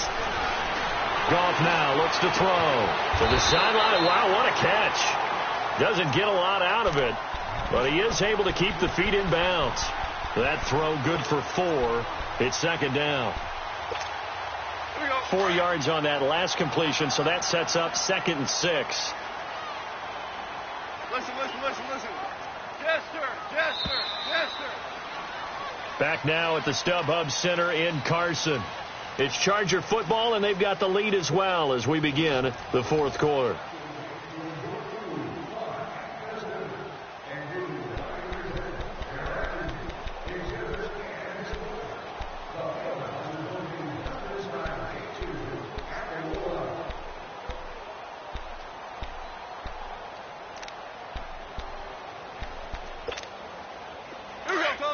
Goff now looks to throw to the sideline. Wow, what a catch. Doesn't get a lot out of it, but he is able to keep the feet in bounds. That throw good for 4. It's 2nd down. 4 yards on that last completion, so that sets up 2nd and 6. Listen. Chester. Back now at the StubHub Center in Carson. It's Charger football, and they've got the lead as well as we begin the 4th quarter.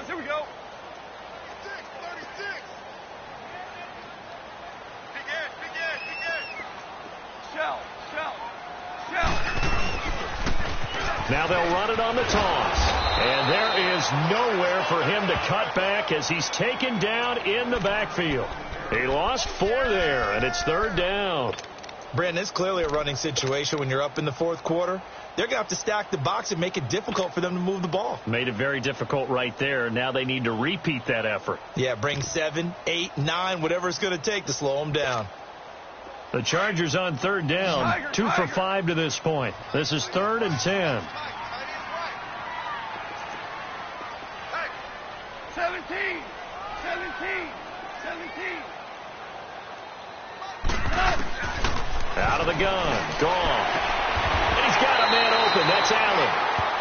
Here we go. 36. Begin. Shell. Now they'll run it on the toss. And there is nowhere for him to cut back as he's taken down in the backfield. He lost 4 there, and it's 3rd down. Brandon, it's clearly a running situation when you're up in the 4th quarter. They're going to have to stack the box and make it difficult for them to move the ball. Made it very difficult right there. Now they need to repeat that effort. Yeah, bring 7, 8, 9, whatever it's going to take to slow them down. The Chargers on 3rd down, 2 for 5 to this point. This is 3rd and 10. 17. Out of the gun. Gone. And he's got a man open. That's Allen.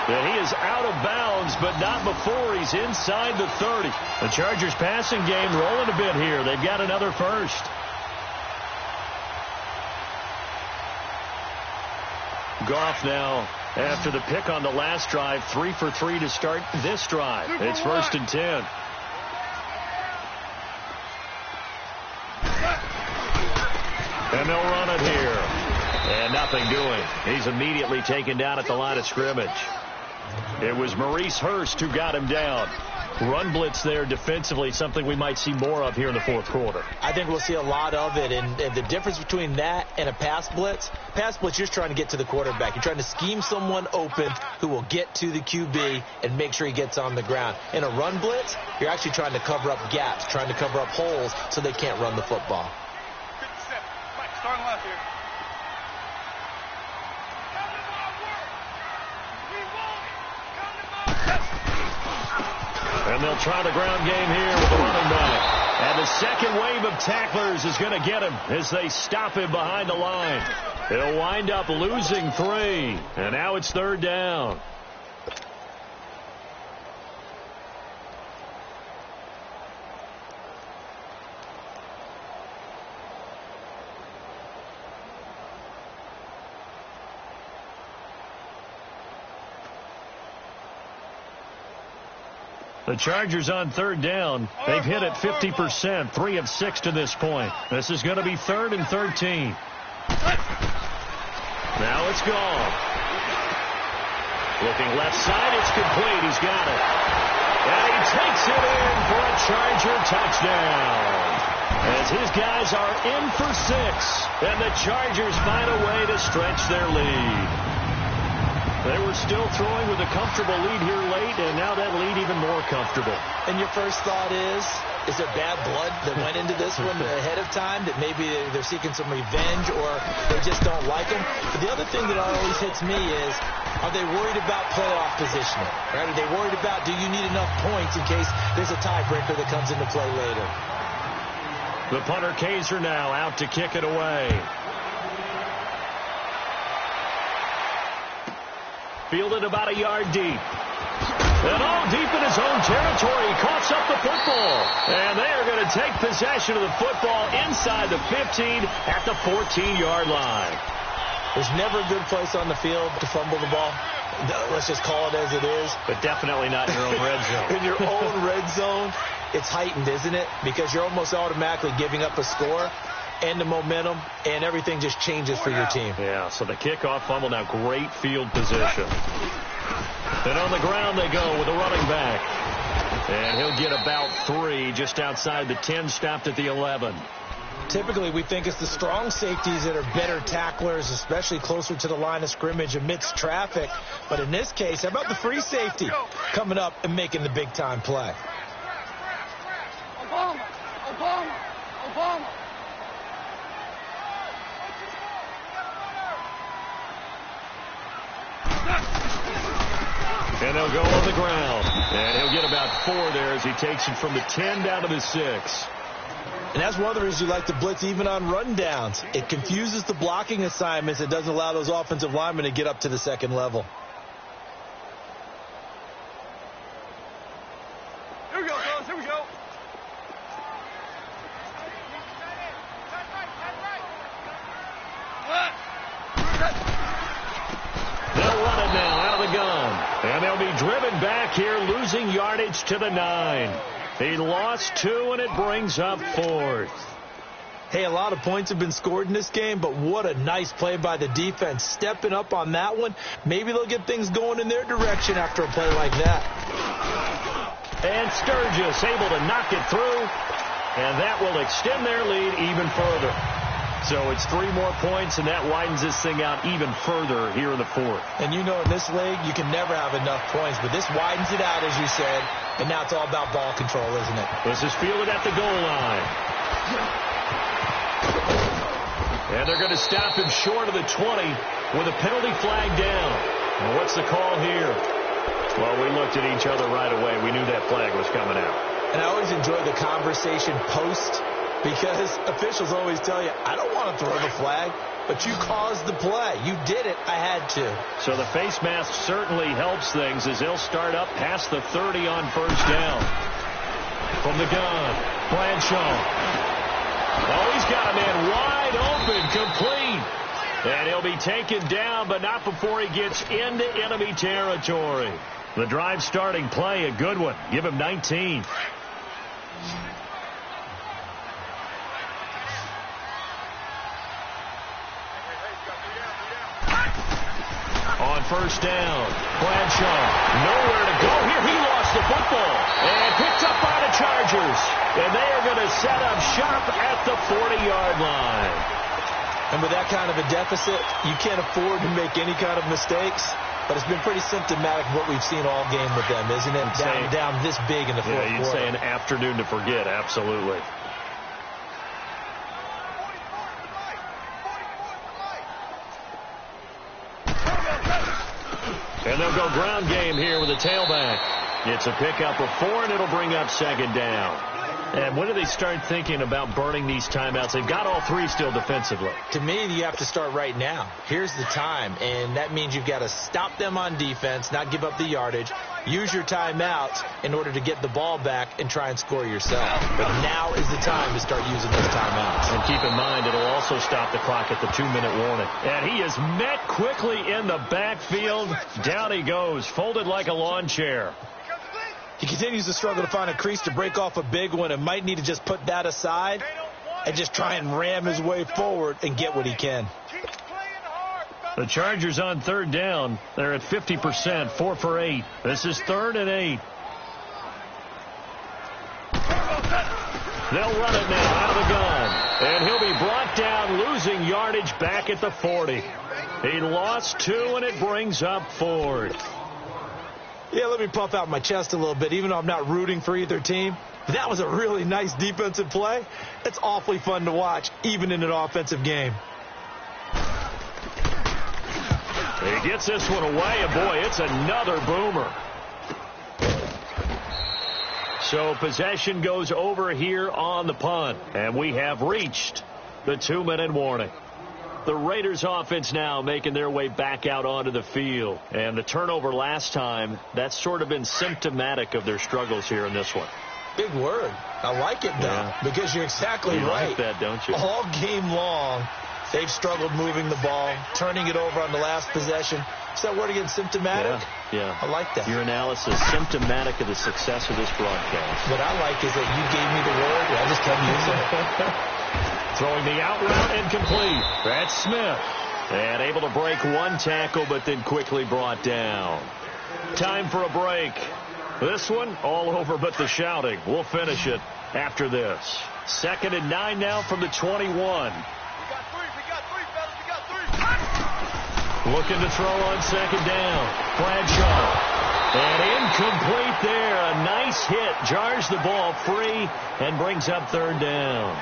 And he is out of bounds, but not before he's inside the 30. The Chargers passing game rolling a bit here. They've got another first. Goff now, after the pick on the last drive, 3 for 3 to start this drive. It's 1st and 10. And they'll run it here. And nothing doing. He's immediately taken down at the line of scrimmage. It was Maurice Hurst who got him down. Run blitz there defensively, something we might see more of here in the fourth quarter. I think we'll see a lot of it, and the difference between that and a pass blitz, you're just trying to get to the quarterback. You're trying to scheme someone open who will get to the QB and make sure he gets on the ground. In a run blitz, you're actually trying to cover up gaps, trying to cover up holes so they can't run the football. 57. Mike, starting left here. And they'll try the ground game here with the running back. And the second wave of tacklers is going to get him as they stop him behind the line. He'll wind up losing 3. And now it's 3rd down. The Chargers on 3rd down. They've hit it 50%, 3 of 6 to this point. This is going to be 3rd and 13. Now it's gone. Looking left side, it's complete. He's got it. And he takes it in for a Charger touchdown. As his guys are in for 6, and the Chargers find a way to stretch their lead. They were still throwing with a comfortable lead here late, and now that lead even more comfortable. And your first thought is there bad blood that went into this one ahead of time, that maybe they're seeking some revenge or they just don't like him? But the other thing that always hits me is, are they worried about playoff positioning? Right? Are they worried about, do you need enough points in case there's a tiebreaker that comes into play later? The punter Kaiser now out to kick it away. Fielded about a yard deep. And all deep in his own territory. He coughs up the football. And they are going to take possession of the football inside the 15 at the 14-yard line. There's never a good place on the field to fumble the ball. Let's just call it as it is. But definitely not in your own red zone. In your own red zone, it's heightened, isn't it? Because you're almost automatically giving up a score and the momentum, and everything just changes for your team. Yeah, so the kickoff fumble, now great field position. Then on the ground they go with a running back. And he'll get about 3 just outside the 10, stopped at the 11. Typically, we think it's the strong safeties that are better tacklers, especially closer to the line of scrimmage amidst traffic. But in this case, how about the free safety coming up and making the big-time play? Obama. And they'll go on the ground. And he'll get about 4 there as he takes it from the 10 down to the 6. And that's one of the reasons you like to blitz even on rundowns. It confuses the blocking assignments. It doesn't allow those offensive linemen to get up to the second level. Here we go, fellas. Here we go. They'll run it now out of the gun. And they'll be driven back here, losing yardage to the 9. He lost 2, and it brings up 4th. Hey, a lot of points have been scored in this game, but what a nice play by the defense. Stepping up on that one. Maybe they'll get things going in their direction after a play like that. And Sturgis able to knock it through, and that will extend their lead even further. So it's 3 more points, and that widens this thing out even further here in the 4th. And you know in this league, you can never have enough points, but this widens it out, as you said, and now it's all about ball control, isn't it? This is fielded at the goal line. And they're going to stop him short of the 20 with a penalty flag down. And what's the call here? Well, we looked at each other right away. We knew that flag was coming out. And I always enjoy the conversation post, because officials always tell you, I don't want to throw the flag. but you caused the play. You did it. I had to. So the face mask certainly helps things as they'll start up past the 30 on first down. From the gun, Bradshaw. Oh, he's got a man wide open, complete. And he'll be taken down, but not before he gets into enemy territory. The drive starting play, a good one. Give him 19. On first down, Bradshaw, nowhere to go here. He lost the football and picked up by the Chargers. And they are going to set up shop at the 40-yard line. And with that kind of a deficit, you can't afford to make any kind of mistakes. But it's been pretty symptomatic of what we've seen all game with them, isn't it? Down this big in the fourth quarter. Yeah, you'd say an afternoon to forget, absolutely. And they'll go ground game here with a tailback. It's a pickup of 4, and it'll bring up second down. And when do they start thinking about burning these timeouts? They've got all 3 still defensively. To me, you have to start right now. Here's the time, and that means you've got to stop them on defense, not give up the yardage, use your timeouts in order to get the ball back and try and score yourself. But now is the time to start using those timeouts. And keep in mind, it'll also stop the clock at the 2-minute warning. And he is met quickly in the backfield. Down he goes, folded like a lawn chair. He continues to struggle to find a crease to break off a big one and might need to just put that aside and just try and ram his way forward and get what he can. The Chargers on third down. They're at 50%, 4 for 8. This is 3rd and 8. They'll run it now out of the gun. And he'll be brought down, losing yardage back at the 40. He lost 2, and it brings up 4th. Yeah, let me puff out my chest a little bit, even though I'm not rooting for either team. That was a really nice defensive play. It's awfully fun to watch, even in an offensive game. He gets this one away, and boy, it's another boomer. So possession goes over here on the punt, and we have reached the 2-minute warning. The Raiders offense now making their way back out onto the field. And the turnover last time, that's sort of been symptomatic of their struggles here in this one. Big word. I like it, though, because you're exactly right. You like that, don't you? All game long, they've struggled moving the ball, turning it over on the last possession. Is that word again, symptomatic? Yeah. I like that. Your analysis, symptomatic of the success of this broadcast. What I like is that you gave me the word, and I just kept using it. Throwing the out route incomplete. That's Smith. And able to break one tackle, but then quickly brought down. Time for a break. This one, all over but the shouting. We'll finish it after this. 2nd and 9 now from the 21. We got 3, fellas. We got 3. Looking to throw on 2nd down. Bradshaw. And incomplete there. A nice hit. Jars the ball free and brings up 3rd down.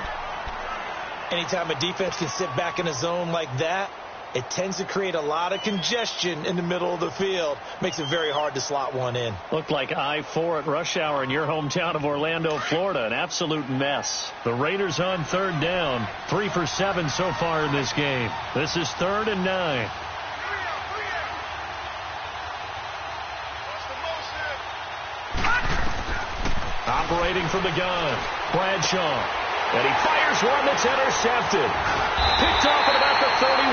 Anytime a defense can sit back in a zone like that, it tends to create a lot of congestion in the middle of the field. Makes it very hard to slot one in. Looked like I-4 at rush hour in your hometown of Orlando, Florida. An absolute mess. The Raiders on 3rd down. 3 for 7 so far in this game. This is 3rd and 9. Operating from the gun. Bradshaw. And he fires one that's intercepted. Picked off at about the 31.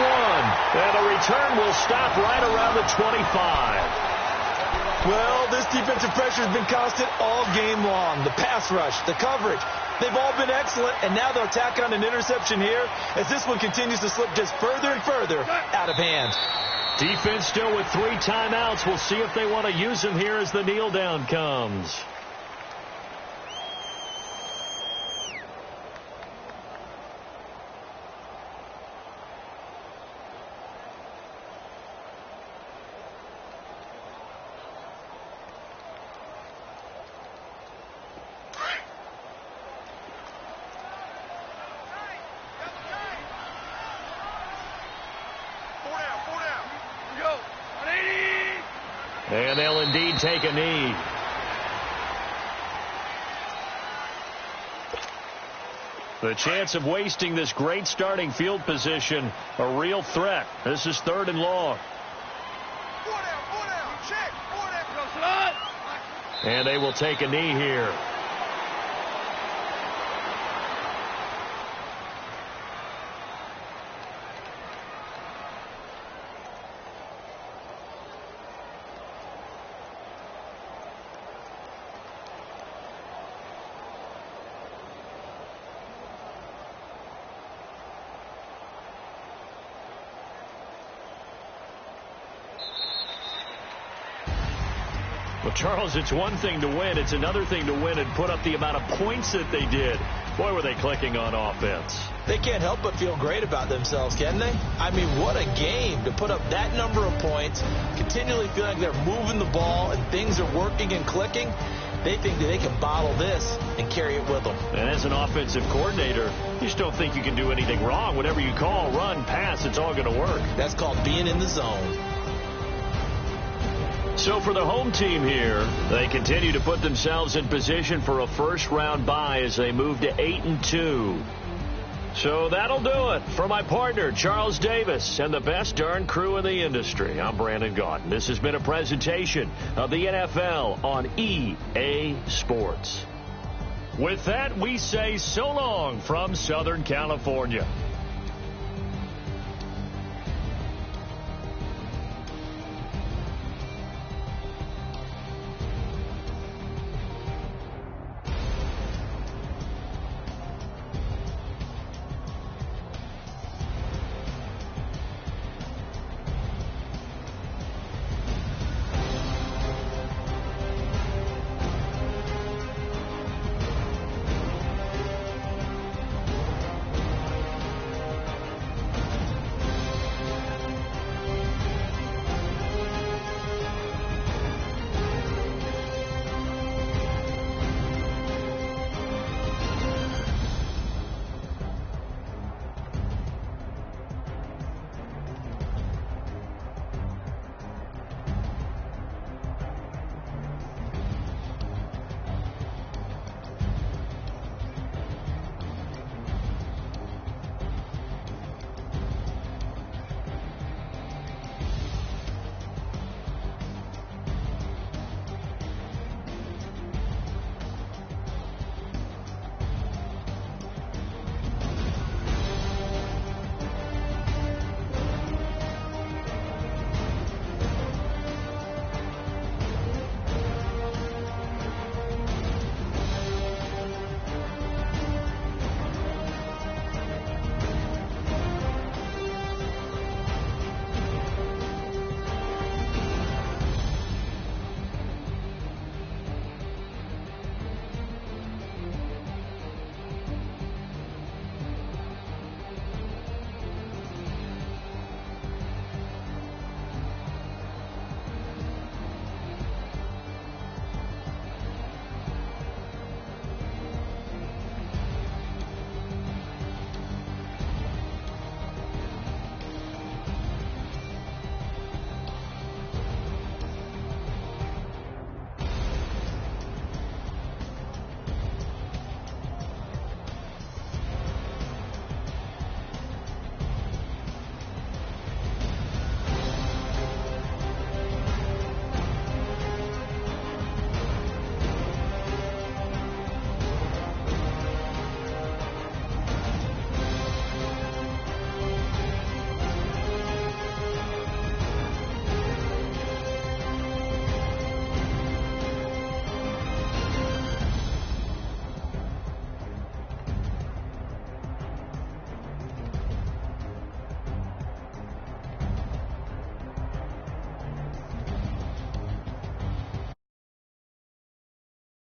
And the return will stop right around the 25. Well, this defensive pressure has been constant all game long. The pass rush, the coverage, they've all been excellent. And now they'll tack on an interception here as this one continues to slip just further and further out of hand. Defense still with 3 timeouts. We'll see if they want to use them here as the kneel down comes. And they'll indeed take a knee. The chance of wasting this great starting field position, a real threat. This is 3rd and long. 4 down, check, 4 down, goes on. And they will take a knee here. Well, Charles, it's one thing to win. It's another thing to win and put up the amount of points that they did. Boy, were they clicking on offense. They can't help but feel great about themselves, can they? I mean, what a game to put up that number of points, continually feeling like they're moving the ball and things are working and clicking. They think that they can bottle this and carry it with them. And as an offensive coordinator, you just don't think you can do anything wrong. Whatever you call, run, pass, it's all going to work. That's called being in the zone. So for the home team here, they continue to put themselves in position for a first-round bye as they move to 8-2. So that'll do it. For my partner, Charles Davis, and the best darn crew in the industry, I'm Brandon Gaudin. This has been a presentation of the NFL on EA Sports. With that, we say so long from Southern California.